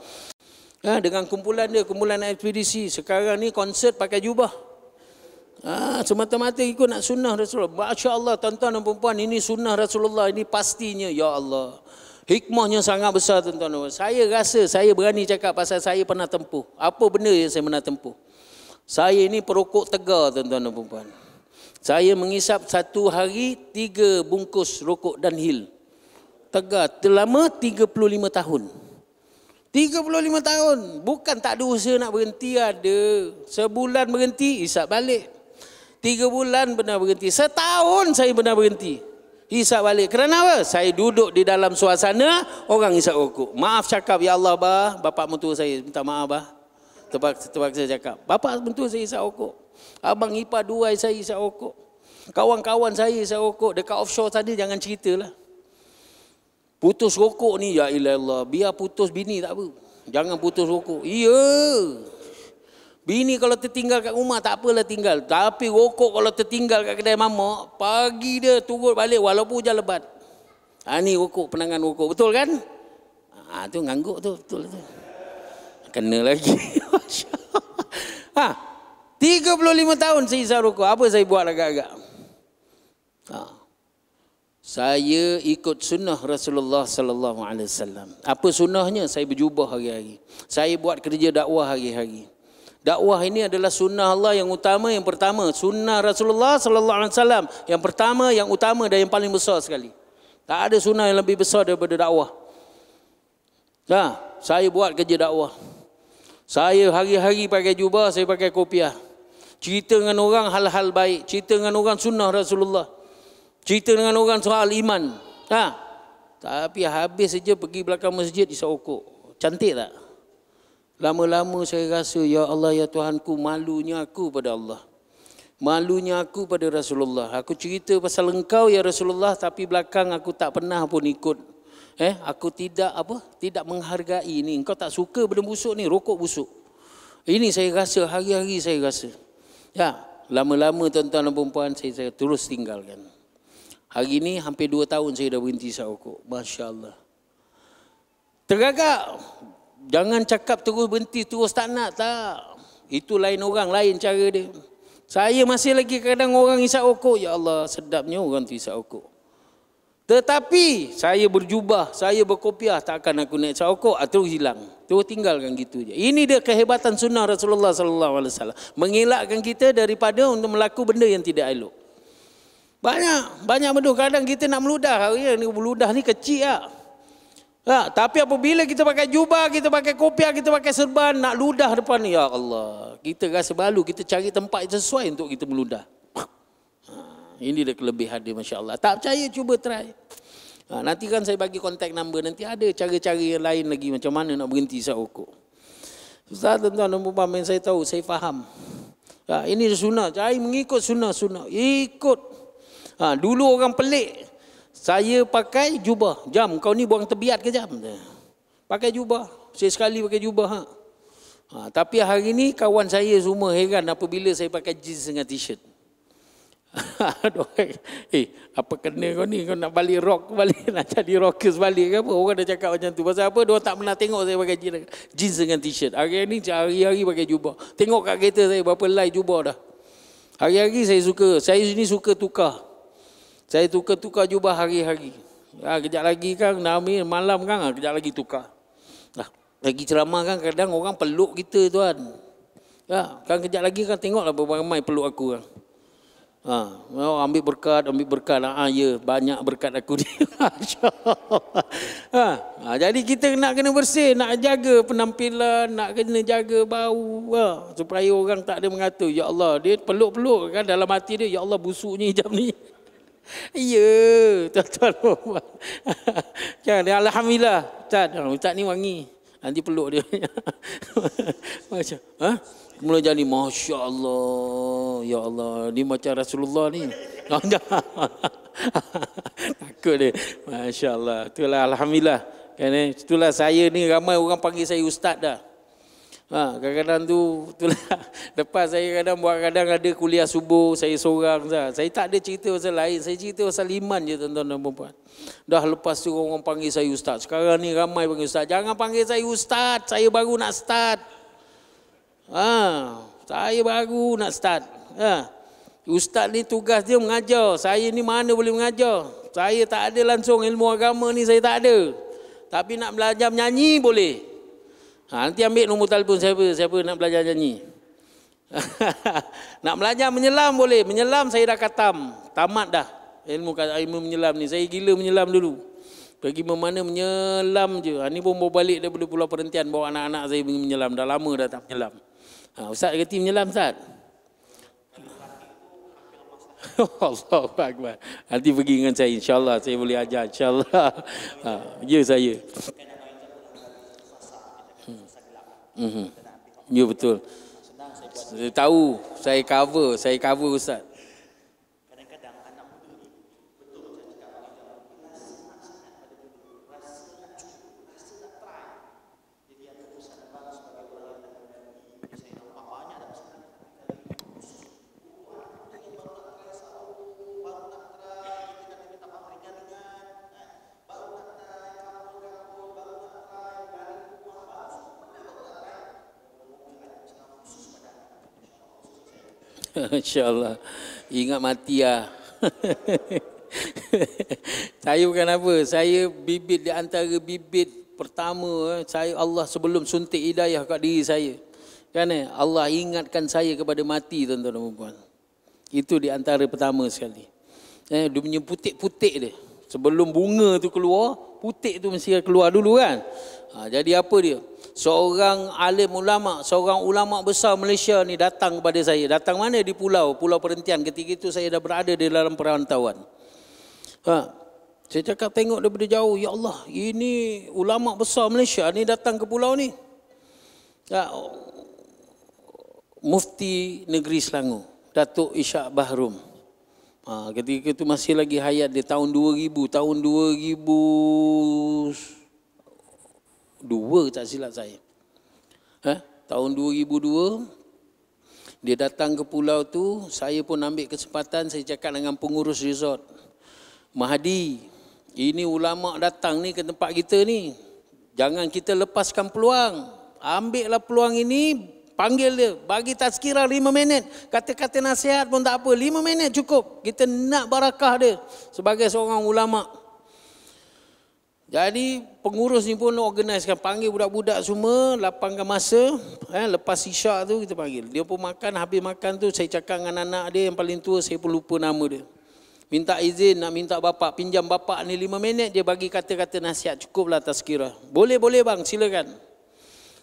Dengan kumpulan dia, kumpulan ekspedisi. Sekarang ni konsert pakai jubah. Semata-mata ikut nak sunnah Rasulullah. Masya Allah, tuan-tuan dan perempuan, ini sunnah Rasulullah. Ini pastinya, ya Allah. Hikmahnya sangat besar, tuan-tuan dan perempuan. Saya rasa, saya berani cakap pasal saya pernah tempuh. Apa benda yang saya pernah tempuh? Saya ini perokok tegar, tuan-tuan dan perempuan. Saya mengisap satu hari 3 bungkus rokok Dunhill. Tegar, selama 35 tahun. 35 tahun. Bukan tak ada usaha nak berhenti, ada. Sebulan berhenti, hisap balik. 3 bulan benar berhenti. Setahun saya benar berhenti, hisap balik. Kerana apa? Saya duduk di dalam suasana orang hisap rokok. Maaf cakap, ya Allah, bapak mentua saya, minta maaf, terpaksa cakap. Bapak mentua saya hisap rokok. Abang ipar duai saya hisap rokok. Kawan-kawan saya hisap rokok. Dekat offshore tadi jangan ceritalah. Putus rokok ni, ya ilallah, biar putus bini tak apa. Jangan putus rokok. Ya. Bini kalau tertinggal kat rumah tak apalah tinggal. Tapi rokok kalau tertinggal kat kedai mamak, pagi dia turut balik walaupun hujan lebat. Ni rokok, penangan rokok. Betul kan? Tu ngangguk tu, betul tu. Kena lagi. 35 tahun saya hisap rokok. Apa saya buat agak-agak? Saya ikut sunnah Rasulullah sallallahu alaihi wasallam. Apa sunnahnya? Saya berjubah hari-hari. Saya buat kerja dakwah hari-hari. Dakwah ini adalah sunnah Allah yang utama, yang pertama. Sunnah Rasulullah sallallahu alaihi wasallam yang pertama, yang utama dan yang paling besar sekali. Tak ada sunnah yang lebih besar daripada dakwah. Saya buat kerja dakwah. Saya hari-hari pakai jubah, saya pakai kopiah. Cerita dengan orang hal-hal baik, cerita dengan orang sunnah Rasulullah. Cerita dengan orang soal iman. Tapi habis saja pergi belakang masjid isap rokok. Cantik tak? Lama-lama saya rasa, ya Allah, ya Tuhanku, malunya aku pada Allah. Malunya aku pada Rasulullah. Aku cerita pasal engkau ya Rasulullah, tapi belakang aku tak pernah pun ikut. Aku tidak menghargai ini. Engkau tak suka benda busuk ni, rokok busuk. Ini saya rasa, hari-hari saya rasa. Lama-lama tuan-tuan dan perempuan, saya terus tinggalkan. Hari ini hampir 2 tahun saya dah berhenti isap rokok. Masya Allah. Tergagak. Jangan cakap terus berhenti, terus tak nak. Tak. Itu lain orang, lain cara dia. Saya masih lagi kadang orang isap rokok. Ya Allah, sedapnya orang tu isap rokok. Tetapi saya berjubah, saya berkopiah, takkan aku nak isap rokok, terus hilang. Terus tinggalkan gitu je. Ini dia kehebatan sunnah Rasulullah sallallahu alaihi wasallam. Mengelakkan kita daripada untuk melakukan benda yang tidak elok. Banyak benda. Kadang kita nak meludah. Ni meludah ni kecil lah. Tapi apabila kita pakai jubah, kita pakai kopiah, kita pakai serban, nak ludah depan ni, ya Allah, kita rasa malu. Kita cari tempat yang sesuai untuk kita meludah. Ini dia kelebihan dia, Masya Allah. Tak percaya, cuba try. Nanti kan saya bagi kontak number. Nanti ada cara-cara yang lain lagi macam mana nak berhenti isap rokok. Ustaz, tuan-tuan dan puan-puan, yang saya tahu, saya faham. Ini sunnah. Saya mengikut sunnah. Ikut. Dulu orang pelik. Saya pakai jubah. Jam, kau ni buang tebiat ke jam? Pakai jubah. Saya sekali pakai jubah. Tapi hari ni kawan saya semua heran apabila saya pakai jeans dengan t-shirt. Apa kena kau ni? Kau nak balik rock balik, nak jadi rockers balik ke apa? Orang dah cakap macam tu. Pasal apa? Dia tak pernah tengok saya pakai jeans dengan t-shirt. Hari ni hari-hari pakai jubah. Tengok kat kereta saya berapa helai jubah dah. Hari-hari saya suka. Saya ni suka tukar. Saya tukar jubah hari-hari. Kejap lagi kan malam kan, kejap lagi tukar. Lagi ceramah kan kadang orang peluk kita tuan. Kan kejap lagi kan tengoklah berapa ramai peluk aku kan. Ambil berkat. Ya, banyak berkat aku ni. Jadi kita kena bersih, nak jaga penampilan, nak kena jaga bau, supaya orang tak ada mengata, ya Allah, dia peluk-peluk kan dalam hati dia, ya Allah busuknya hijab ni. Ya, tuan-tuan. Alhamdulillah, Ustaz ni wangi. Nanti peluk dia. Macam, mula jadi Masya Allah, ya Allah, ni macam Rasulullah ni. Takut dia. Masya Allah. Itulah Alhamdulillah. Itulah saya ni, ramai orang panggil saya Ustaz dah. Kadang-kadang itulah lepas saya kadang ada kuliah subuh, saya seorang. Saya tak ada cerita pasal lain, saya cerita pasal iman je tuan-tuan dan puan. Dah lepas tu orang panggil saya Ustaz. Sekarang ni ramai panggil Ustaz. Jangan panggil saya Ustaz, saya baru nak start. Saya baru nak start. Ustaz ni tugas dia mengajar. Saya ni mana boleh mengajar. Saya tak ada langsung ilmu agama ni, saya tak ada. Tapi nak belajar menyanyi boleh. Nanti ambil nombor telefon siapa nak belajar nyanyi. Nak belajar menyelam boleh. Menyelam saya dah khatam. Tamat dah ilmu menyelam ni. Saya gila menyelam dulu. Pergi mana menyelam je. Ni pun bawa balik daripada Pulau Perhentian, bawa anak-anak saya pergi menyelam. Dah lama dah tak menyelam. Ustaz kerti menyelam Ustaz? Allahu Akbar. Nanti pergi dengan saya, insyaAllah saya boleh ajar, insyaAllah. Ya saya. Ya betul. Saya tahu, saya cover Ustaz. InsyaAllah. Ingat mati lah. Saya bukan apa. Saya bibit di antara bibit pertama. Saya Allah sebelum suntik hidayah kat diri saya. Kan Allah ingatkan saya kepada mati tuan-tuan dan puan. Itu di antara pertama sekali. Dia punya putik-putik dia. Sebelum bunga tu keluar, putik tu mesti keluar dulu kan. Jadi apa dia? Seorang alim ulama, seorang ulama besar Malaysia ni datang kepada saya. Datang mana? Di Pulau Perhentian. Ketika itu saya dah berada di dalam perantauan. Saya cakap tengok daripada jauh, ya Allah, ini ulama besar Malaysia ni datang ke pulau ni. Mufti Negeri Selangor, Datuk Ishak Bahrum. Ketika itu masih lagi hayat dia, tahun 2000, tahun 2002 tak silap saya. Tahun 2002 dia datang ke pulau tu, saya pun ambil kesempatan, saya cakap dengan pengurus resort, Mahdi, ini ulama datang ni ke tempat kita ni, jangan kita lepaskan peluang, ambillah peluang ini, panggil dia, bagi tazkirah 5 minit, kata-kata nasihat pun tak apa, 5 minit cukup, kita nak barakah dia sebagai seorang ulama. Jadi pengurus ni pun organisekan, panggil budak-budak semua, lapangkan masa, lepas isyak tu kita panggil. Dia pun makan, habis makan tu saya cakap dengan anak dia yang paling tua, saya pun lupa nama dia. Minta izin nak minta bapak, pinjam bapak ni 5 minit, dia bagi kata-kata nasihat, cukuplah tazkirah. Boleh bang, silakan.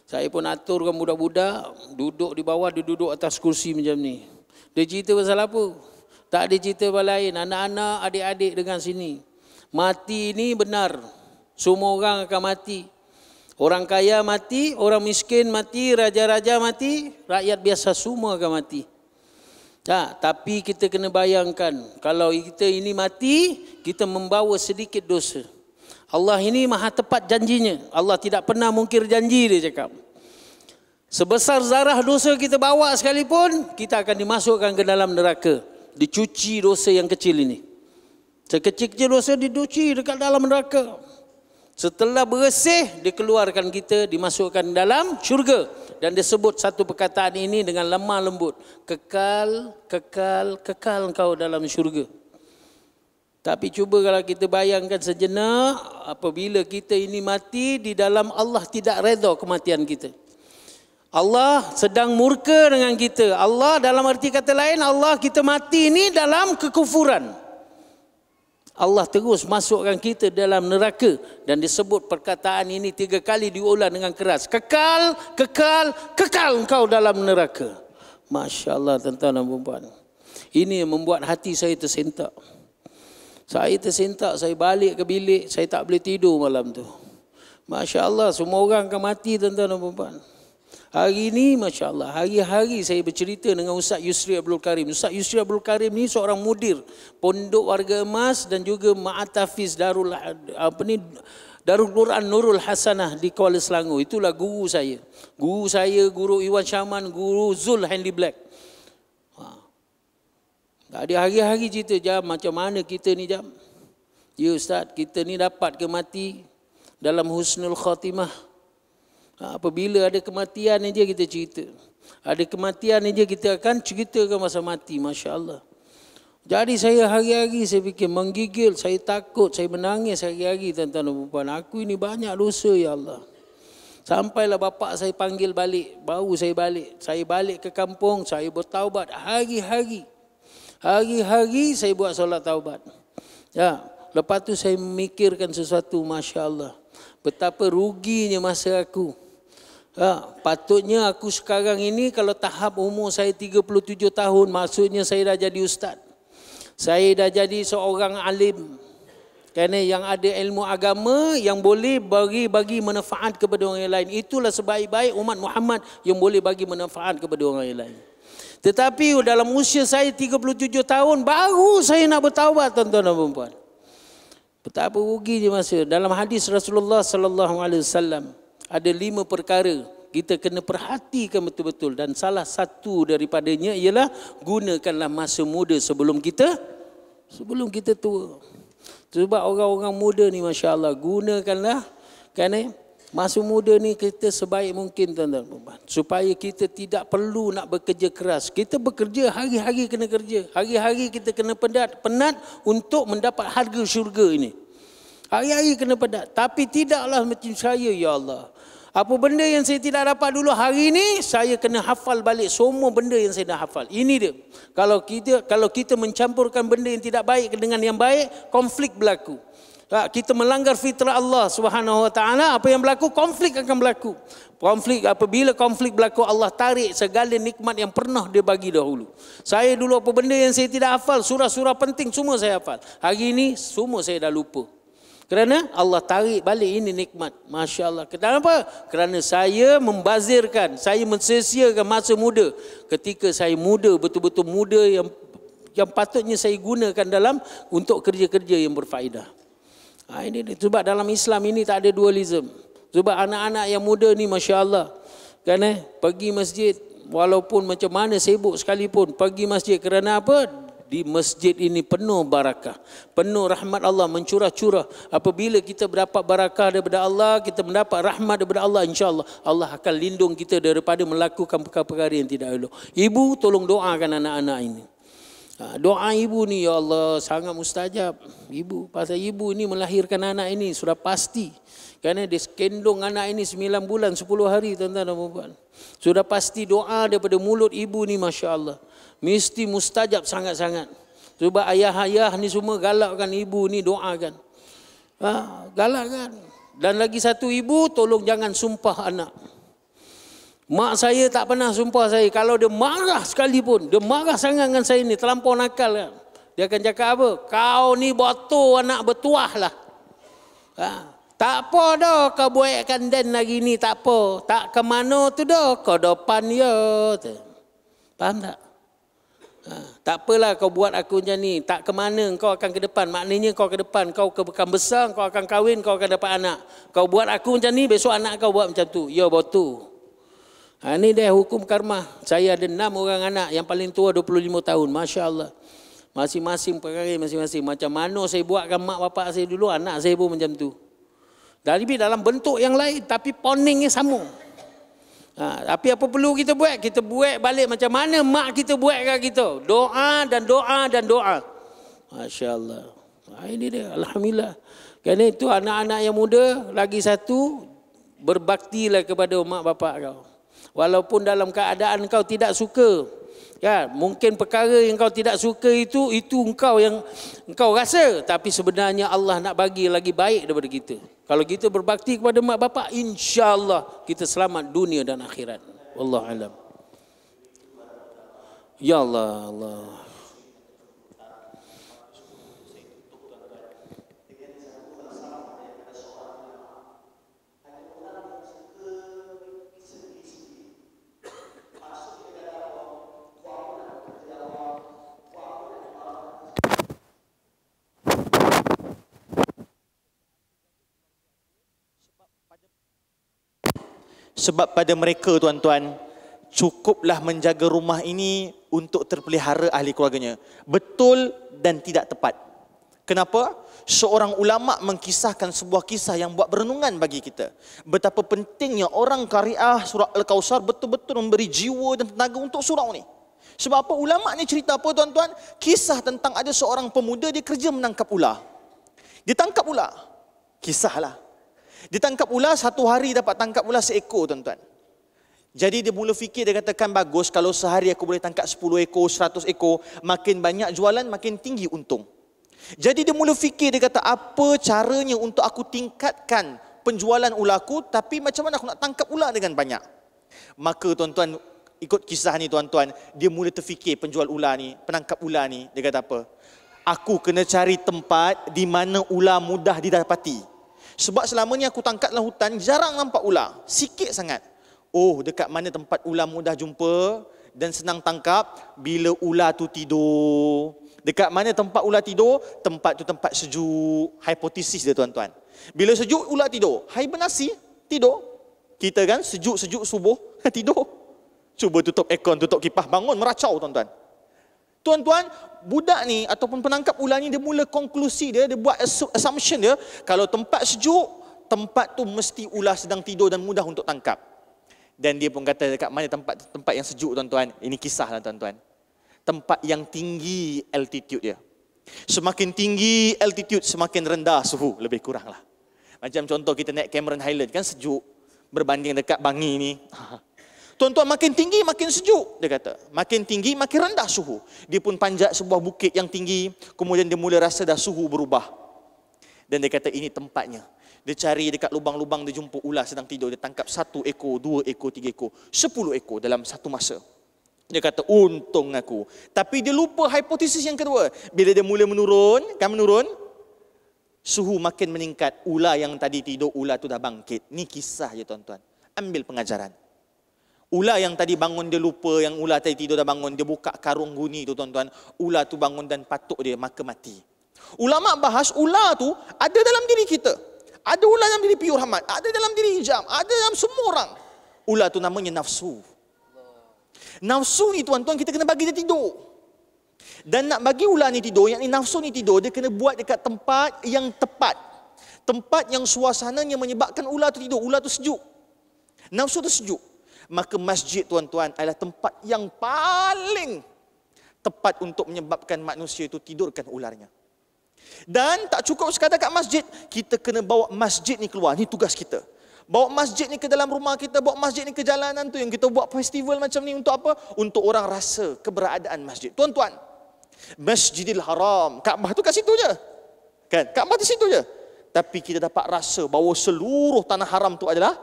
Saya pun aturkan budak-budak, duduk di bawah, dia duduk atas kursi macam ni. Dia cerita pasal apa? Tak ada cerita pasal lain, anak-anak, adik-adik dengan sini. Mati ni benar. Semua orang akan mati. Orang kaya mati, orang miskin mati, raja-raja mati, rakyat biasa semua akan mati. Tapi kita kena bayangkan, kalau kita ini mati, kita membawa sedikit dosa. Allah ini maha tepat janjinya. Allah tidak pernah mungkir janji, dia cakap. Sebesar zarah dosa kita bawa sekalipun, kita akan dimasukkan ke dalam neraka. Dicuci dosa yang kecil ini. Sekecil-kecil dosa dicuci dekat dalam neraka. Setelah bersih, dikeluarkan kita, dimasukkan dalam syurga. Dan disebut satu perkataan ini dengan lemah lembut. Kekal, kekal, kekal engkau dalam syurga. Tapi cuba kalau kita bayangkan sejenak, apabila kita ini mati, di dalam Allah tidak redha kematian kita. Allah sedang murka dengan kita. Allah dalam arti kata lain, Allah kita mati ini dalam kekufuran. Allah terus masukkan kita dalam neraka. Dan disebut perkataan ini 3 kali diulang dengan keras. Kekal, kekal, kekal engkau dalam neraka. Masya Allah tuan-tuan dan puan-puan. Ini yang membuat hati saya tersentak. Saya tersentak, saya balik ke bilik, saya tak boleh tidur malam tu. Masya Allah, semua orang akan mati tuan-tuan dan puan-puan. Hari ini, Masya Allah, hari-hari saya bercerita dengan Ustaz Yusri Abdul Karim. Ustaz Yusri Abdul Karim ni seorang mudir Pondok Warga Emas dan juga Ma'atafiz Darul Quran Nurul Hasanah di Kuala Selangor. Itulah guru saya. Guru saya, Guru Iwan Syaman, Guru Zul Handy Black. Ada hari-hari cerita, Jam, macam mana kita ni, Jam? Ya Ustaz, kita ni dapat ke mati dalam husnul khatimah. Apabila ada kematian aja kita cerita. Ada kematian aja kita akan ceritakan masa mati. Masya Allah. Jadi saya hari-hari saya fikir menggigil. Saya takut. Saya menangis hari-hari tuan-tuan dan puan-puan. Aku ini banyak dosa ya Allah. Sampailah bapa saya panggil balik. Baru saya balik. Saya balik ke kampung. Saya bertaubat hari-hari. Hari-hari saya buat solat taubat. Ya. Lepas tu saya memikirkan sesuatu. Masya Allah. Betapa ruginya masa aku. Patutnya aku sekarang ini kalau tahap umur saya 37 tahun, maksudnya saya dah jadi ustaz. Saya dah jadi seorang alim. Kerana yang ada ilmu agama yang boleh bagi manfaat kepada orang yang lain. Itulah sebaik-baik umat Muhammad yang boleh bagi manfaat kepada orang yang lain. Tetapi dalam usia saya 37 tahun baru saya nak bertaubat tuan-tuan dan puan-puan. Betapa ruginya masa. Dalam hadis Rasulullah sallallahu alaihi wasallam ada 5 perkara kita kena perhatikan betul-betul dan salah satu daripadanya ialah gunakanlah masa muda sebelum kita tua. Sebab orang-orang muda ni masya-Allah gunakanlah kerana masa muda ni kita sebaik mungkin tuan-tuan puan-puan supaya kita tidak perlu nak bekerja keras. Kita bekerja hari-hari kena kerja. Hari-hari kita kena penat untuk mendapat harga syurga ini. Hari-hari kena penat. Tapi tidaklah macam saya ya Allah. Apa benda yang saya tidak dapat dulu hari ini, saya kena hafal balik semua benda yang saya dah hafal. Ini dia. Kalau kita mencampurkan benda yang tidak baik dengan yang baik, konflik berlaku. Kita melanggar fitrah Allah Subhanahu Wa Taala, apa yang berlaku? Konflik akan berlaku. Apabila konflik berlaku, Allah tarik segala nikmat yang pernah dia bagi dahulu. Saya dulu apa benda yang saya tidak hafal, surah-surah penting semua saya hafal. Hari ini semua saya dah lupa. Kerana Allah tarik balik ini nikmat. Masya Allah. Kenapa? Kerana saya membazirkan, saya mensia-siakan masa muda. Ketika saya muda, betul-betul muda yang patutnya saya gunakan dalam untuk kerja-kerja yang berfaedah. Ini sebab dalam Islam ini tak ada dualism. Sebab anak-anak yang muda ni Masya Allah. Kerana pergi masjid, walaupun macam mana sibuk sekalipun, pergi masjid. Kerana apa? Di masjid ini penuh barakah, penuh rahmat Allah mencurah-curah. Apabila kita mendapat barakah daripada Allah, kita mendapat rahmat daripada Allah, insya-Allah Allah akan lindung kita daripada melakukan perkara-perkara yang tidak elok. Ibu tolong doakan anak-anak ini. Doa ibu ni ya Allah sangat mustajab. Ibu, pasal ibu ini melahirkan anak ini sudah pasti. Kerana dia kendung anak ini 9 bulan 10 hari tuan-tuan dan puan-puan. Sudah pasti doa daripada mulut ibu ni Masya Allah. Mesti mustajab sangat-sangat. Sebab ayah-ayah ni semua galakkan ibu ni doakan. Galakkan. Dan lagi satu ibu, tolong jangan sumpah anak. Mak saya tak pernah sumpah saya. Kalau dia marah sekalipun, dia marah sangat dengan saya ni, terlampau nakal kan. Dia akan cakap apa? Kau ni botol anak bertuah lah. Tak apa dah kau buatkan dan lagi ni, tak apa. Tak ke mana tu dah, kau depan ya. Faham tak? Tak apalah kau buat aku macam ni. Tak ke mana kau akan ke depan. Maknanya kau ke depan. Kau akan besar, kau akan kahwin, kau akan dapat anak. Kau buat aku macam ni, besok anak kau buat macam tu. Ya betul. Ini dia hukum karma. Saya ada 6 orang anak, yang paling tua 25 tahun. Masya Allah. Masing-masing perkara masing-masing. Macam mana saya buatkan mak bapak saya dulu, anak saya pun macam tu. Dari dalam bentuk yang lain, tapi poningnya sama. Tapi apa perlu kita buat? Kita buat balik macam mana mak kita buat kat kita. Doa dan doa dan doa. Masya Allah. Ini dia, alhamdulillah. Kerana itu anak-anak yang muda, lagi satu, berbaktilah kepada mak bapak kau. Walaupun dalam keadaan kau tidak suka, ya, mungkin perkara yang kau tidak suka itu engkau yang engkau rasa, tapi sebenarnya Allah nak bagi lagi baik daripada kita. Kalau kita berbakti kepada mak bapak, insya-Allah kita selamat dunia dan akhirat. Wallahu alam. Ya Allah, Allah. Sebab pada mereka, tuan-tuan, cukuplah menjaga rumah ini untuk terpelihara ahli keluarganya. Betul dan tidak tepat. Kenapa? Seorang ulama mengkisahkan sebuah kisah yang buat berenungan bagi kita. Betapa pentingnya orang qariah surah Al-Kausar betul-betul memberi jiwa dan tenaga untuk surau ni. Sebab apa? Ulama ni cerita apa, tuan-tuan? Kisah tentang ada seorang pemuda, dia kerja menangkap ular. Dia tangkap ular. Kisahlah. Dia tangkap ular, satu hari dapat tangkap ular seekor, tuan-tuan. Jadi dia mula fikir, dia katakan bagus kalau sehari aku boleh tangkap 10 ekor, 100 ekor, makin banyak jualan, makin tinggi untung. Jadi dia mula fikir, dia kata apa caranya untuk aku tingkatkan penjualan ularku, tapi macam mana aku nak tangkap ular dengan banyak. Maka tuan-tuan, ikut kisah ni tuan-tuan, dia mula terfikir penjual ular ni, penangkap ular ni, dia kata apa? Aku kena cari tempat di mana ular mudah didapati. Sebab selama ni aku tangkap dalam hutan, jarang nampak ular. Sikit sangat. Oh, dekat mana tempat ular mudah jumpa dan senang tangkap? Bila ular tu tidur. Dekat mana tempat ular tidur? Tempat tu tempat sejuk. Hipotesis dia, tuan-tuan. Bila sejuk, ular tidur. Hibernasi, tidur. Kita kan sejuk-sejuk subuh, tidur. Cuba tutup aircon, tutup kipas, bangun, meracau, tuan-tuan. Tuan-tuan, budak ni ataupun penangkap ular ni, dia mula konklusi dia buat assumption dia, kalau tempat sejuk, tempat tu mesti ular sedang tidur dan mudah untuk tangkap. Dan dia pun kata dekat mana tempat yang sejuk, tuan-tuan. Ini kisah lah, tuan-tuan. Tempat yang tinggi altitude dia. Semakin tinggi altitude, semakin rendah suhu, lebih kurang lah. Macam contoh kita naik Cameron Highland, kan sejuk berbanding dekat Bangi ni. Tuan-tuan, makin tinggi makin sejuk, dia kata. Makin tinggi makin rendah suhu. Dia pun panjat sebuah bukit yang tinggi, kemudian dia mula rasa dah suhu berubah. Dan dia kata ini tempatnya. Dia cari dekat lubang-lubang, dia jumpa ular sedang tidur. Dia tangkap 1 ekor, 2 ekor, 3 ekor, 10 ekor dalam satu masa. Dia kata untung aku. Tapi dia lupa hipotesis yang kedua. Bila dia mula menurun, suhu makin meningkat. Ular yang tadi tidur, ular tu dah bangkit. Ni kisah je, tuan-tuan. Ambil pengajaran. Ular yang tadi bangun dia lupa, yang ular tadi tidur dah bangun, dia buka karung guni tu, tuan-tuan. Ular tu bangun dan patuk dia, maka mati. Ulama bahas ular tu ada dalam diri kita. Ada ular dalam diri Piur Rahmat, ada dalam diri Hijam, ada dalam semua orang. Ular tu namanya nafsu. Nafsu ni, tuan-tuan, kita kena bagi dia tidur. Dan nak bagi ular ni tidur, yang ni nafsu ni tidur, dia kena buat dekat tempat yang tepat. Tempat yang suasananya menyebabkan ular tu tidur, ular tu sejuk. Nafsu tu sejuk. Maka masjid, tuan-tuan, adalah tempat yang paling tepat untuk menyebabkan manusia itu tidurkan ularnya. Dan tak cukup sekadar kat masjid, kita kena bawa masjid ni keluar. Ni tugas kita. Bawa masjid ni ke dalam rumah kita, bawa masjid ni ke jalanan tu yang kita buat festival macam ni untuk apa? Untuk orang rasa keberadaan masjid. Tuan-tuan, Masjidil Haram, Kaabah tu kat situ je. Kan? Kaabah di situ je. Tapi kita dapat rasa bahawa seluruh tanah haram tu adalah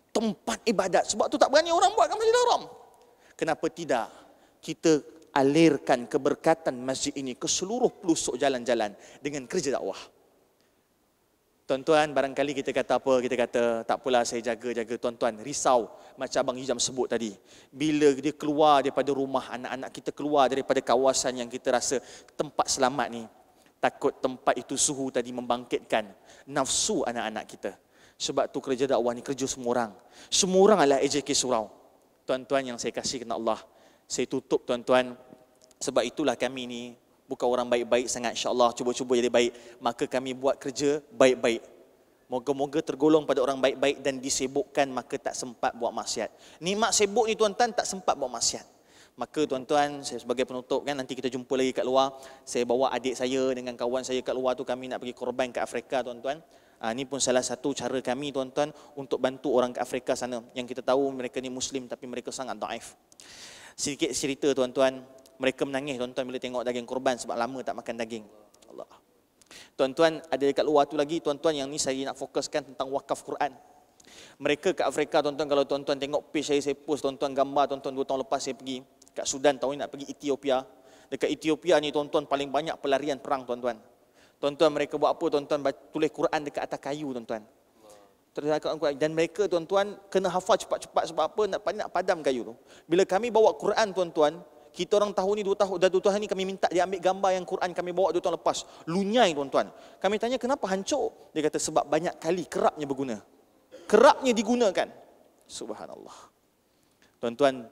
tempat ibadat. Sebab tu tak berani orang buat kat Masjidil Haram. Kenapa tidak? Kita alirkan keberkatan masjid ini ke seluruh pelosok jalan-jalan dengan kerja dakwah. Tuan-tuan, barangkali kita kata apa? Kita kata, tak apalah saya jaga-jaga. Tuan-tuan, risau macam Abang Hijam sebut tadi. Bila dia keluar daripada rumah, anak-anak kita keluar daripada kawasan yang kita rasa tempat selamat ni, takut tempat itu suhu tadi membangkitkan nafsu anak-anak kita. Sebab tu kerja dakwah ni kerja semua orang. Semua orang adalah AJK surau. tuan-tuan yang saya kasih kerana Allah, saya tutup tuan-tuan, sebab itulah kami ni bukan orang baik-baik sangat, insya-Allah cuba-cuba jadi baik, maka kami buat kerja baik-baik. Moga-moga tergolong pada orang baik-baik dan disibukkan maka tak sempat buat maksiat. Nikmat sibuk ni tuan-tuan, tak sempat buat maksiat. Maka tuan-tuan, saya sebagai penutup kan, nanti kita jumpa lagi kat luar. Saya bawa adik saya dengan kawan saya kat luar tu, kami nak pergi korban ke Afrika tuan-tuan. Ini pun salah satu cara kami tuan-tuan untuk bantu orang ke Afrika sana, yang kita tahu mereka ni Muslim tapi mereka sangat daif. Sedikit cerita tuan-tuan, mereka menangis tuan-tuan bila tengok daging korban sebab lama tak makan daging. Allah. Tuan-tuan, ada dekat luar tu lagi tuan-tuan, yang ni saya nak fokuskan tentang wakaf Quran. Mereka ke Afrika tuan-tuan, kalau tuan-tuan tengok page saya post tuan-tuan gambar tuan-tuan 2 tahun lepas saya pergi kat Sudan, tahun ni nak pergi Ethiopia. Dekat Ethiopia ni tuan-tuan paling banyak pelarian perang tuan-tuan. Tuan-tuan mereka buat apa tuan-tuan? Tulis Quran dekat atas kayu tuan-tuan. Dan mereka tuan-tuan kena hafal cepat-cepat sebab apa? Nak padam kayu tu. Bila kami bawa Quran tuan-tuan, kita orang tahu ni 2 tahun ni kami minta dia ambil gambar yang Quran kami bawa 2 tahun lepas. Lunyai tuan-tuan. Kami tanya kenapa hancur? Dia kata sebab banyak kali kerapnya berguna. Kerapnya digunakan. Subhanallah. Tuan-tuan,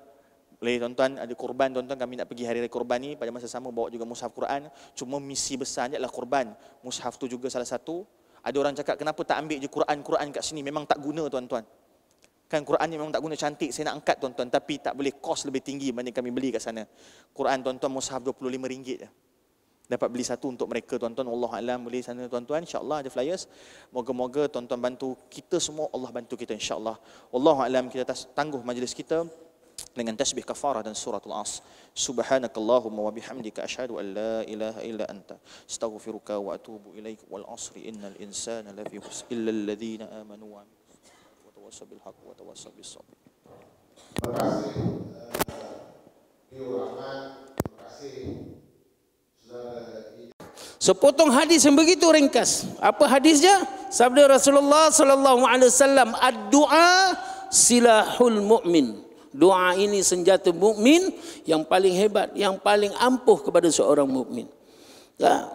boleh tuan-tuan ada korban tuan-tuan, kami nak pergi hari raya korban ni, pada masa sama bawa juga mushaf Quran. Cuma misi besar adalah korban. Mushaf tu juga salah satu. Ada orang cakap kenapa tak ambil je Quran kat sini, memang tak guna tuan-tuan. Kan Quran ni memang tak guna, cantik, saya nak angkat tuan-tuan, tapi tak boleh, kos lebih tinggi banding kami beli kat sana. Quran tuan-tuan mushaf RM25 je. Dapat beli satu untuk mereka tuan-tuan. Wallahualam, boleh sana tuan-tuan, insya-Allah ada flyers. Moga-moga tuan-tuan bantu kita semua, Allah bantu kita insya-Allah. Wallahualam, kita tangguh majlis kita dengan tasbih kafarah dan suratul As. Subhanakallahumma wa bihamdika asyhadu an la ilaha illa anta astaghfiruka wa atubu ilaik. Wal asri innal insana lafi khusr illa alladhina amanu wa tawassaw bil haqq wa tawassaw bis sabr. Terima kasih Rahman, terima kasih sepotong hadis yang begitu ringkas. Apa hadisnya? Sabda Rasulullah sallallahu alaihi wasallam, ad-du'a silahul mu'min. Doa ini senjata mukmin yang paling hebat, yang paling ampuh kepada seorang mukmin. Ya.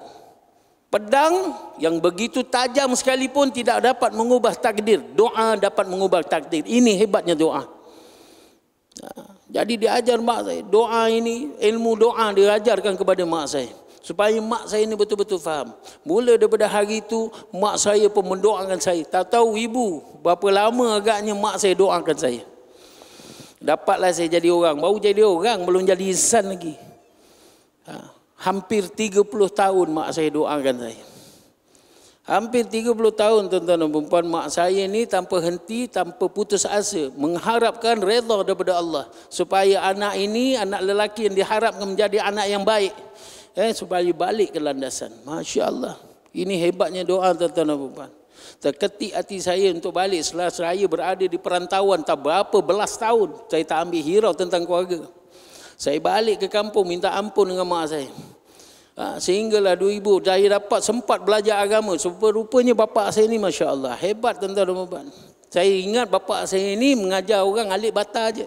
Pedang yang begitu tajam sekalipun tidak dapat mengubah takdir. Doa dapat mengubah takdir. Ini hebatnya doa. Ya. Jadi diajar mak saya, doa ini, ilmu doa diajarkan kepada mak saya. Supaya mak saya ini betul-betul faham. Mula daripada hari itu, mak saya pun mendoakan saya. Tak tahu ibu, berapa lama agaknya mak saya doakan saya. Dapatlah saya jadi orang. Baru jadi orang, belum jadi insan lagi. Hampir 30 tahun mak saya doakan saya. Hampir 30 tahun tuan-tuan dan puan-puan, mak saya ni tanpa henti, tanpa putus asa, mengharapkan redha daripada Allah. Supaya anak ini, anak lelaki yang diharapkan menjadi anak yang baik. Supaya balik ke landasan. Masya Allah. Ini hebatnya doa tuan-tuan dan puan-puan. Terketik hati saya untuk balik setelah saya berada di perantauan tak berapa belas tahun. Saya tak ambil hirau tentang keluarga. Saya balik ke kampung minta ampun dengan mak saya. Sehinggalah 2000 saya dapat sempat belajar agama. Rupanya bapa saya ni Masya Allah hebat tuan-tuan dan puan-puan. Saya ingat bapa saya ni mengajar orang alik bata je.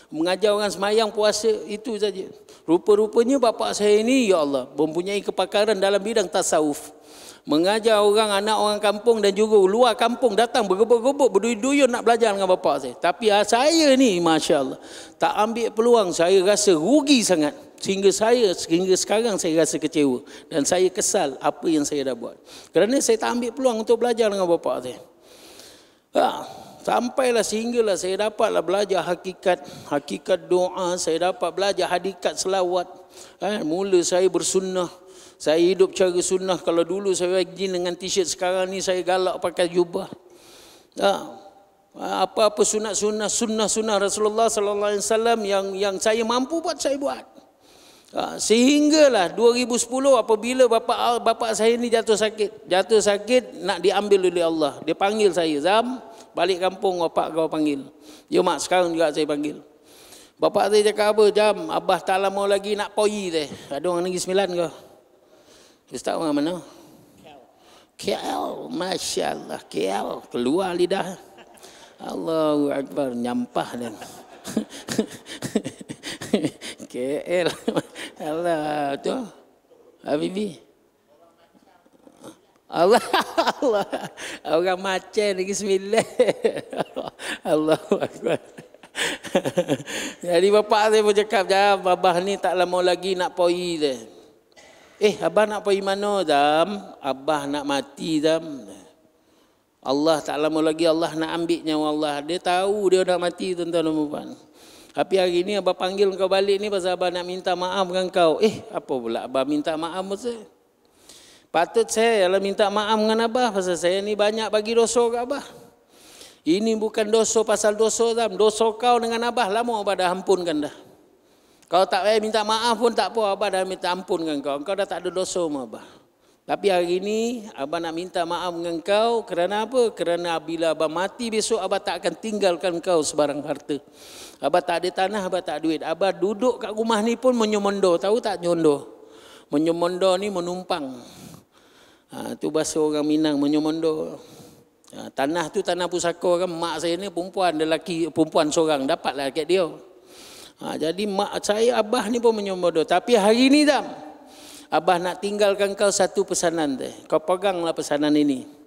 Mengajar orang semayang puasa itu saja. Rupa-rupanya bapa saya ni ya Allah mempunyai kepakaran dalam bidang tasawuf. Mengajar orang, anak orang kampung dan juga luar kampung datang bergebuk-gebuk, berduyun-duyun nak belajar dengan bapa saya. Tapi saya ni Masya Allah tak ambil peluang. Saya rasa rugi sangat. Sehingga sekarang saya rasa kecewa. Dan saya kesal apa yang saya dah buat. Kerana saya tak ambil peluang untuk belajar dengan bapa saya. Sampailah sehinggalah saya dapatlah belajar hakikat doa. Saya dapat belajar hakikat selawat. Mula saya bersunnah. Saya hidup cara sunnah. Kalau dulu saya rajin dengan t-shirt, sekarang ni saya galak pakai jubah. Apa-apa sunnah Rasulullah sallallahu alaihi wasallam yang saya mampu buat, saya buat. Sehinggalah 2010 apabila bapa saya ni jatuh sakit nak diambil oleh Allah. Dia panggil saya, Zam, balik kampung, bapak kau panggil. Ya mak, sekarang juga saya panggil. Bapak saya cakap apa? Jam, abah tak lama lagi nak poi teh. Ada orang Negeri Sembilan ke? Ustaz orang mana? KL. Masya Allah, KL. Keluar lidah. Allahu Akbar, nyampah dan. KL. Allah tu. Habibi. Allah. Orang macam Negeri Sembilan. Allahu Akbar. Jadi bapak saya pun cakap, jam abah ni tak lama lagi nak pergi dah. Abah nak pergi mana, Zam? Abah nak mati, Zam. Allah tak lama lagi Allah nak ambil nyawa Allah. Dia tahu dia nak mati, tuan-tuan dan puan. Tapi hari ni abah panggil kau balik ni pasal abah nak minta maaf dengan kau. Apa pula abah minta maaf masa? Patut saya lah minta maaf dengan abah pasal saya ni banyak bagi dosa ke abah. Ini bukan dosa pasal dosa, Zam. Dosa kau dengan abah lama abah dah ampunkan dah. Kau tak payah minta maaf pun tak apa, abah dah minta ampunkan kau. Kau dah tak ada dosa sama abah. Tapi hari ini abah nak minta maaf dengan kau kerana apa? Kerana bila abah mati besok abah tak akan tinggalkan kau sebarang harta. Abah tak ada tanah, abah tak ada duit. Abah duduk kat rumah ni pun menyomondo. Tahu tak nyondo? Menyomondo ni menumpang. Tu bahasa orang Minang, menyomondo. Tanah tu tanah pusaka kan. Mak saya ni perempuan, lelaki perempuan seorang, dapatlah kat dia. Jadi mak saya, abah ni pun menyomondo. Tapi hari ni Zam, abah nak tinggalkan kau satu pesanan deh. Kau peganglah pesanan ini.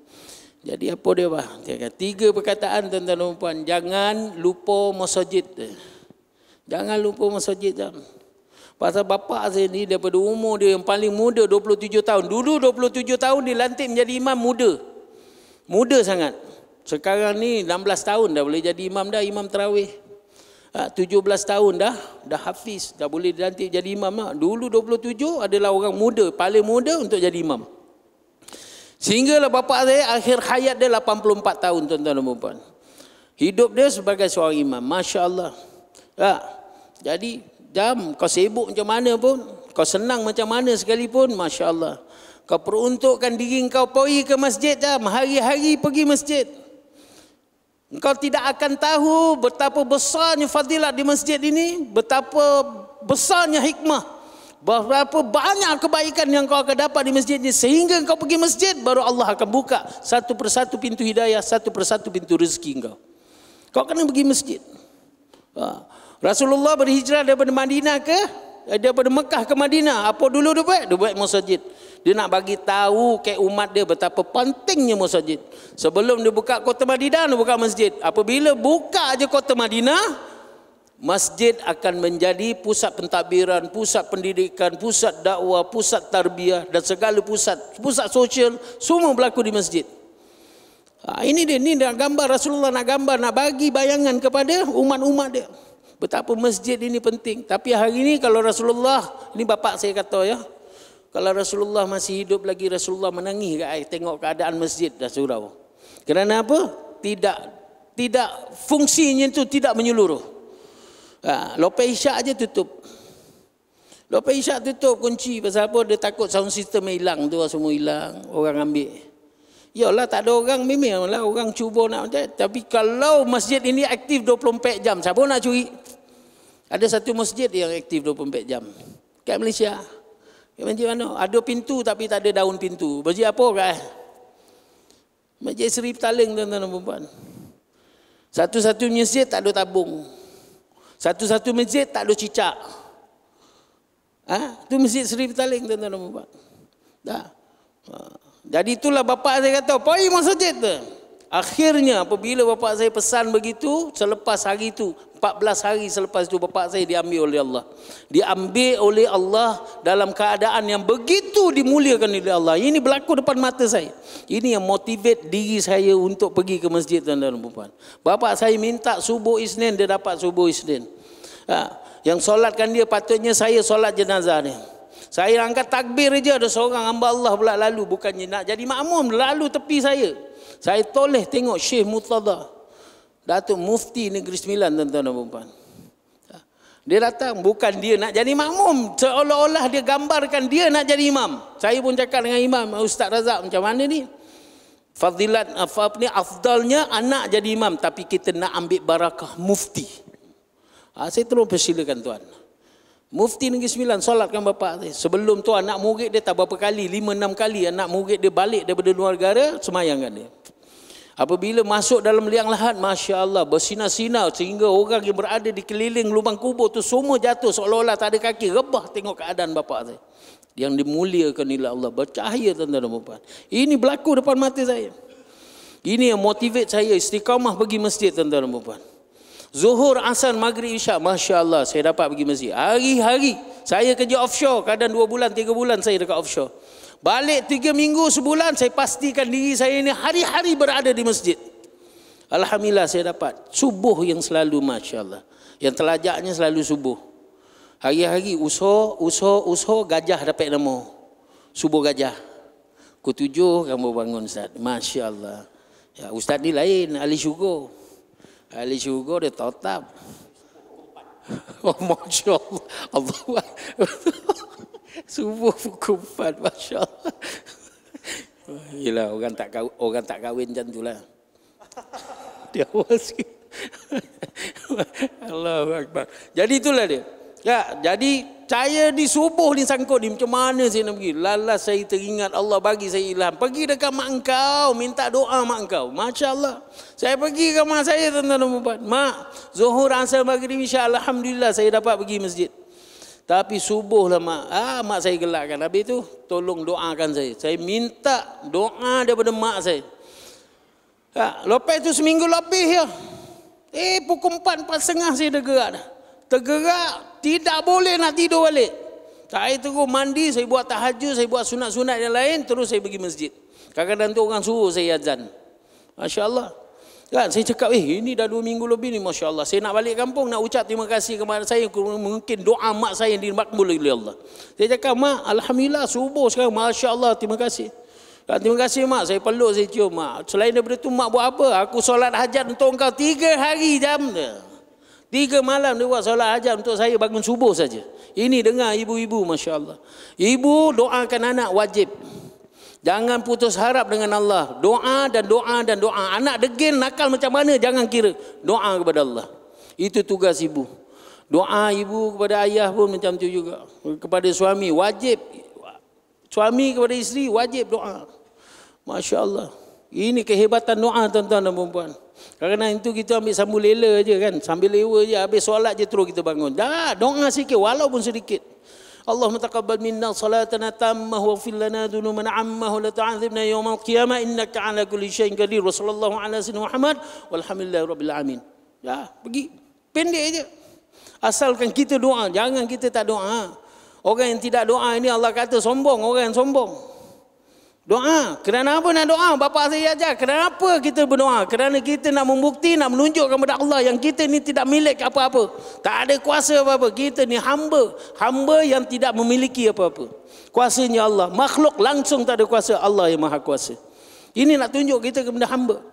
Jadi apa dia bah? Dia kata 3 perkataan tuan-tuan dan puan. Jangan lupa masjid. Jangan lupa masjid Zam. Pasal bapak saya ni daripada umur dia yang paling muda 27 tahun. Dulu 27 tahun dilantik menjadi imam muda. Muda sangat. Sekarang ni 16 tahun dah boleh jadi imam dah, imam tarawih. 17 tahun dah hafiz, dah boleh dilantik jadi imam lah. Dulu 27 adalah orang muda, paling muda untuk jadi imam. Sehinggalah bapa saya akhir hayat dia 84 tahun tuan-tuan dan puan. Hidup dia sebagai seorang imam, masya-Allah. Jadi Jam kau sibuk macam mana pun, kau senang macam mana sekalipun, masya-Allah. Kau peruntukkan diri kau pergi ke masjid Jam, hari-hari pergi masjid. Engkau tidak akan tahu betapa besarnya fadilat di masjid ini, betapa besarnya hikmah, berapa banyak kebaikan yang kau akan dapat di masjid ini. Sehingga engkau pergi masjid, baru Allah akan buka satu persatu pintu hidayah, satu persatu pintu rezeki engkau. Kau kena pergi masjid. Rasulullah berhijrah daripada Mekah ke Madinah. Apa dulu dia buat? Dia buat masjid. Dia nak bagi tahu ke umat dia betapa pentingnya masjid. Sebelum dia buka kota Madinah, dia buka masjid. Apabila buka aja kota Madinah, masjid akan menjadi pusat pentadbiran, pusat pendidikan, pusat dakwah, pusat tarbiyah dan segala pusat sosial semua berlaku di masjid. Ini dia gambar Rasulullah nak gambar, nak bagi bayangan kepada umat-umat dia betapa masjid ini penting. Tapi hari ini kalau Rasulullah, ini bapak saya kata ya, kalau Rasulullah masih hidup lagi, Rasulullah menangis kat saya tengok keadaan masjid dah surau. Kerana apa? Tidak fungsinya itu tidak menyeluruh. Lepas isyak aja tutup. Lepas isyak tutup kunci. Pasal apa? Dia takut sound system hilang tu, semua hilang, orang ambil. Yalah tak ada orang, memanglah orang cuba nak. Tapi kalau masjid ini aktif 24 jam, siapa nak curi? Ada satu masjid yang aktif 24 jam kat Malaysia. Kat masjid mana? Ada pintu tapi tak ada daun pintu. Masjid apa kan? Masjid Seri Petaling tuan-tuan dan puan. Satu-satu masjid tak ada tabung. Satu-satu masjid tak ada cicak. Itu masjid Seri Petaling tuan-tuan dan puan. Dah. Jadi itulah bapak saya kata, pergi masjid tu. Akhirnya apabila bapak saya pesan begitu, selepas hari itu, 14 hari selepas itu bapak saya diambil oleh Allah. Diambil oleh Allah dalam keadaan yang begitu dimuliakan oleh Allah. Ini berlaku depan mata saya. Ini yang motivate diri saya untuk pergi ke masjid tuan-tuan dan puan. Bapak saya minta subuh Isnin, dia dapat subuh Isnin. Yang solatkan dia patutnya saya solat jenazah dia. Saya angkat takbir je, ada seorang hamba Allah pula lalu, bukannya nak jadi makmum, lalu tepi saya. Saya toleh tengok Syekh Murtada, Datuk Mufti Negeri Sembilan tuan-tuan dan puan. Dia datang, bukan dia nak jadi makmum, seolah-olah dia gambarkan dia nak jadi imam. Saya pun cakap dengan imam, Ustaz Razak, macam mana ni? Fadilat afdalnya anak jadi imam, tapi kita nak ambil barakah mufti. Saya terus persilakan tuan. Mufti Negeri Sembilan solatkan bapak saya. Sebelum tu anak murid dia tak berapa kali, 5-6 kali anak murid dia balik daripada luar negara semayangkan dia. Apabila masuk dalam liang lahat, masya Allah, bersinar-sinar sehingga orang yang berada di keliling lubang kubur tu semua jatuh seolah-olah tak ada kaki, rebah tengok keadaan bapak saya. Yang dimuliakan oleh Allah, bercahaya tuan-tuan dan puan. Ini berlaku depan mata saya. Ini yang motivate saya istiqamah pergi masjid tuan-tuan dan puan. Zuhur, asar, maghrib, isyak, Masya Allah, saya dapat pergi masjid. Hari-hari. Saya kerja offshore, kadang 2 bulan, 3 bulan saya dekat offshore. Balik 3 minggu, sebulan, saya pastikan diri saya ini hari-hari berada di masjid. Alhamdulillah saya dapat. Subuh yang selalu, Masya Allah. Yang telajaknya selalu subuh. Hari-hari usaha gajah dapat nama. Subuh gajah. Pukul 7 kamu bangun Ustaz. Masya Allah. Ya, Ustaz ni lain, ahli syurga. Ahli syurga dia tetap. Oh, Masya Allah. Allah. Subuh pukul 4, Masya Allah. Yelah, orang tak kahwin macam tu lah. Dia awal sikit. Allahu Akbar. Jadi itulah dia. Ya, jadi saya di subuh ni sangkut ni macam mana saya nak pergi. Lalas saya teringat Allah bagi saya ilham. Pergi dekat mak engkau, minta doa mak engkau. Masya Allah. Saya pergi ke mak saya, tuan-tuan dan puan. Mak, zuhur, asar, maghrib, isyak, alhamdulillah saya dapat pergi masjid. Tapi subuh lah mak. Mak saya gelakkan. Habis tu tolong doakan saya. Saya minta doa daripada mak saya. Lepas tu seminggu lebih ya. Pukul 4, 4:30 saya dah gerak dah. Tergerak, tidak boleh nak tidur balik. Saya terus mandi, saya buat tahajud, saya buat sunat-sunat yang lain, terus saya pergi masjid. Kadang-kadang tu orang suruh saya azan. Masya Allah. Kan, saya cakap, ini dah 2 minggu lebih ni, Masya Allah. Saya nak balik kampung, nak ucap terima kasih kepada saya. Mungkin doa mak saya yang dimakbul oleh Allah. Saya cakap, mak, alhamdulillah, subuh sekarang, Masya Allah, terima kasih. Terima kasih mak, saya peluk, saya cium mak. Selain daripada tu mak buat apa? Aku solat hajat untuk engkau 3 hari jam. 3 malam dia buat solat hajat untuk saya bangun subuh saja. Ini dengar ibu-ibu, Masya Allah. Ibu doakan anak wajib. Jangan putus harap dengan Allah. Doa dan doa dan doa. Anak degil nakal macam mana jangan kira. Doa kepada Allah. Itu tugas ibu. Doa ibu kepada ayah pun macam tu juga. Kepada suami wajib. Suami kepada isteri wajib doa. Masya Allah. Ini kehebatan doa tuan-tuan dan puan-puan. Kerana itu kita ambil sambul lela je kan. Sambil lewa je. Habis solat je terus kita bangun. Dah doa sikit walaupun sedikit. Allahumma taqabbal minna salatana tammah wa fil lana dhunubana ammah wa la tu'adzibna yawmal qiyamah innaka ala kulli syai'in qadir. Wa sallallahu ala sayyidina Muhammad walhamdulillahi rabbil alamin. Ya, pergi. Pendek je. Asalkan kita doa, jangan kita tak doa. Orang yang tidak doa ini Allah kata sombong, orang yang sombong. Doa. Kerana apa nak doa? Bapa saya ajar. Kenapa kita berdoa? Kerana kita nak membukti, nak menunjukkan kepada Allah yang kita ni tidak milik apa-apa. Tak ada kuasa apa-apa. Kita ni hamba. Hamba yang tidak memiliki apa-apa. Kuasanya Allah. Makhluk langsung tak ada kuasa. Allah yang maha kuasa. Ini nak tunjuk kita kepada hamba.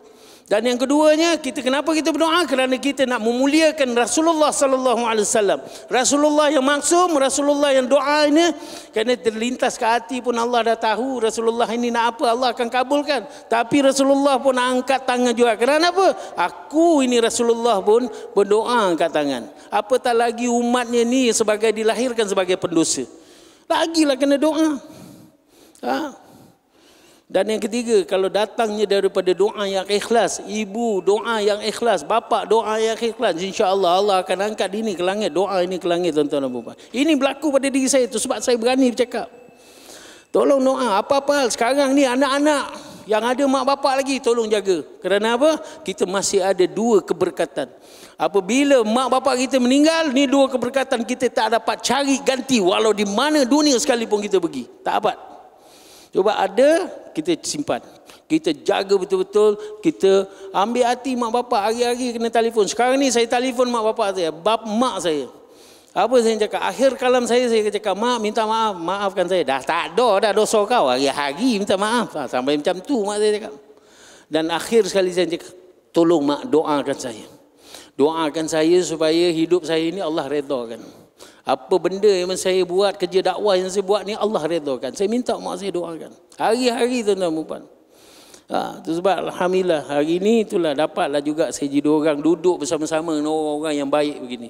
Dan yang keduanya, kenapa kita berdoa? Kerana kita nak memuliakan Rasulullah sallallahu alaihi wasallam. Rasulullah yang maksum, Rasulullah yang doa ini kerana terlintas ke hati pun Allah dah tahu Rasulullah ini nak apa Allah akan kabulkan. Tapi Rasulullah pun angkat tangan juga. Kerana apa? Aku ini Rasulullah pun berdoa angkat tangan. Apatah lagi umatnya ni sebagai dilahirkan sebagai pendosa. Lagilah kena doa. Dan yang ketiga, kalau datangnya daripada doa yang ikhlas, ibu doa yang ikhlas, bapa doa yang ikhlas, insya-Allah Allah akan angkat ini ke langit, doa ini ke langit tuan-tuan dan puan-puan. Ini berlaku pada diri saya, itu sebab saya berani bercakap. Tolong doa, apa-apa hal sekarang ni anak-anak yang ada mak bapak lagi tolong jaga. Kerana apa? Kita masih ada 2 keberkatan. Apabila mak bapak kita meninggal, ni 2 keberkatan kita tak dapat cari ganti walau di mana dunia sekalipun kita pergi. Tak dapat. Cuba ada, kita simpan. Kita jaga betul-betul. Kita ambil hati mak bapak. Hari-hari kena telefon. Sekarang ni saya telefon mak bapak saya. Mak saya. Apa saya cakap? Akhir kalam saya cakap, mak minta maaf. Maafkan saya. Dah tak ada dah dosa kau. Hari-hari minta maaf. Sampai macam tu mak saya cakap. Dan akhir sekali saya cakap, tolong mak doakan saya. Doakan saya supaya hidup saya ini Allah redakan. Apa benda yang saya buat, kerja dakwah yang saya buat ni Allah redakan. Saya minta mak saya doakan. Hari-hari tuan-tuan dan puan. Itu sebab alhamdulillah hari ini itulah dapatlah juga saya jadi orang duduk bersama-sama dengan orang-orang yang baik begini.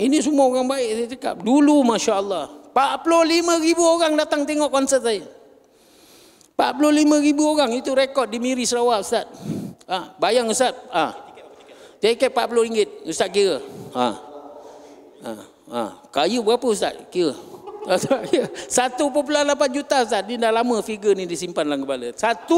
Ini semua orang baik saya cakap. Dulu masya-Allah 45,000 orang datang tengok konsert saya. 45,000 orang itu rekod di Miri Sarawak Ustaz. Bayang Ustaz. Tiket RM40 Ustaz kira. Kayu berapa Ustaz? Kira. 1.8 juta Ustaz. Ni dah lama figure ni disimpan dalam kepala. 1.8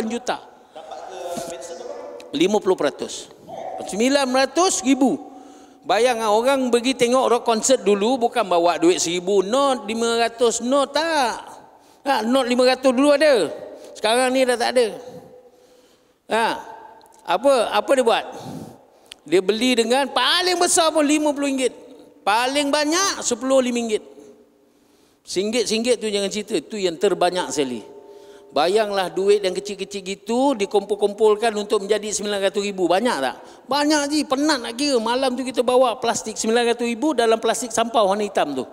juta. Dapat ke medicine berapa? 50%. 900,000. Bayang orang pergi tengok rock concert dulu bukan bawa duit 1,000 not, 500 not, tak. Not 500 dulu ada. Sekarang ni dah tak ada. Apa dia buat? Dia beli dengan paling besar pun RM50. Paling banyak RM10, RM5. Singgit tu jangan cerita, tu yang terbanyak sekali. Bayanglah duit yang kecil-kecil gitu dikumpul-kumpulkan untuk menjadi 900,000. Banyak tak? Banyak je, penat nak kira. Malam tu kita bawa plastik 900,000 dalam plastik sampah warna hitam tu.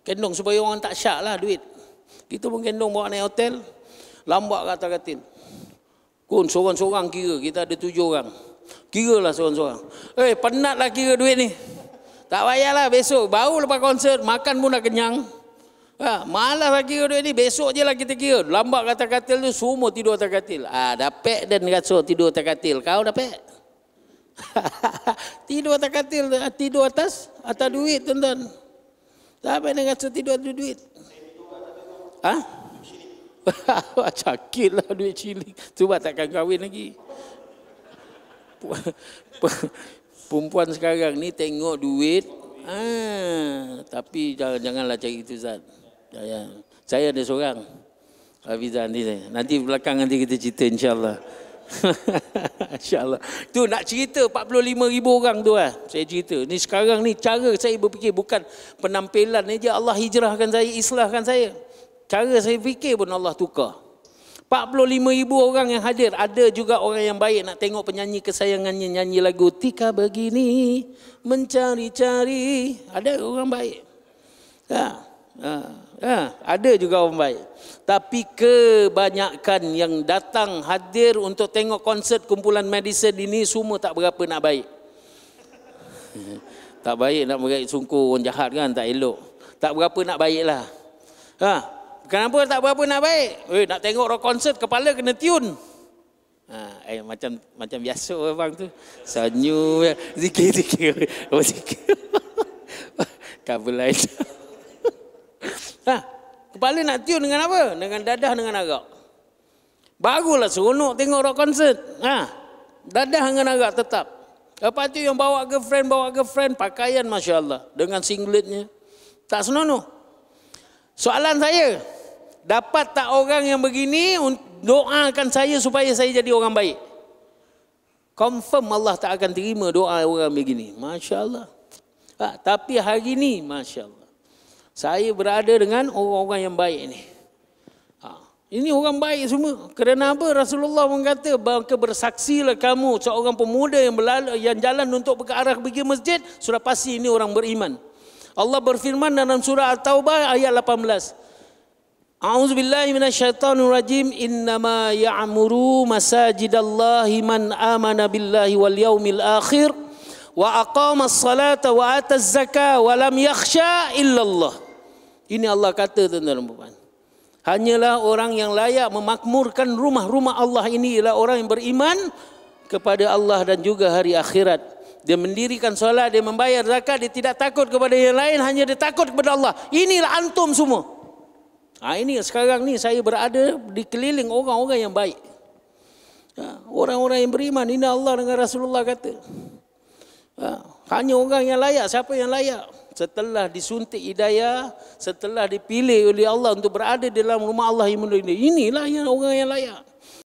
Kendong supaya orang tak syak lah duit. Kita pun kendong bawa naik hotel, lambak kata katil. Kun seorang-seorang kira, kita ada 7 orang. Kira lah seorang-seorang. Penat lah kira duit ni. Tak payahlah besok, baru lepas konsert, makan pun dah kenyang. Malas lah kira duit ni, besok je lah kita kira. Lambat kata katil tu, semua tidur atas katil. Dapat dan kasut tidur atas katil. Kau dapat? Tidur atas katil, tidur atas duit tuan-tuan. Dapat dan kasut tidur atas duit. Cakil lah duit cilik. Cuba takkan kahwin lagi. Perempuan sekarang ni tengok duit. Tapi janganlah cari itu Zat. Saya ada seorang Hafizah nanti belakang nanti kita cerita insyaAllah. InsyaAllah. Tu nak cerita 45,000 orang tu lah. Saya cerita. Ni sekarang ni cara saya berfikir bukan penampilan ni je Allah hijrahkan saya, islahkan saya. Cara saya fikir pun Allah tukar. 45,000 orang yang hadir. Ada juga orang yang baik nak tengok penyanyi kesayangannya nyanyi lagu Tika Begini Mencari-cari. Ada orang baik. Ada juga orang baik. Tapi kebanyakan yang datang hadir untuk tengok konsert kumpulan Madison ini semua tak berapa nak baik. Tak baik nak baik sungguh orang jahat kan, tak elok. Tak berapa nak baik lah. Kenapa tak berapa nak baik? Nak tengok rock concert kepala kena tune. Macam biasa orang tu. Senyum, zikir. Oh zikir. Cover lain. Kepala nak tune dengan apa? Dengan dadah dengan arak. Barulah seronok tengok rock concert. Dadah dengan arak tetap. Lepas tu yang bawa girlfriend, pakaian Masya Allah. Dengan singletnya. Tak senonoh. Soalan saya, dapat tak orang yang begini doakan saya supaya saya jadi orang baik? Confirm Allah tak akan terima doa orang begini. Masya Allah. Tapi hari ini, Masya Allah, saya berada dengan orang-orang yang baik ni. Ini orang baik semua. Kerana apa? Rasulullah mengata, bersaksilah kamu seorang pemuda yang jalan untuk ke arah pergi masjid, sudah pasti ini orang beriman. Allah berfirman dalam surah At-Taubah ayat 18. A'udzubillahi minasyaitonirrajim. Innama ya'muru masajidallahi man amana billahi wal yaumil akhir wa aqamas salata wa ataz zakah wa lam yakhsha illallah. Ini Allah kata tuan-tuan dan puan. Hanyalah orang yang layak memakmurkan rumah-rumah Allah ini ialah orang yang beriman kepada Allah dan juga hari akhirat. Dia mendirikan solat, dia membayar zakat, dia tidak takut kepada yang lain, hanya dia takut kepada Allah. Inilah antum semua. Ini sekarang ni saya berada di keliling orang-orang yang baik. Orang-orang yang beriman, ini Allah dengan Rasulullah kata. Hanya orang yang layak, siapa yang layak? Setelah disuntik hidayah, setelah dipilih oleh Allah untuk berada dalam rumah Allah yang mulia ini. Inilah yang orang yang layak.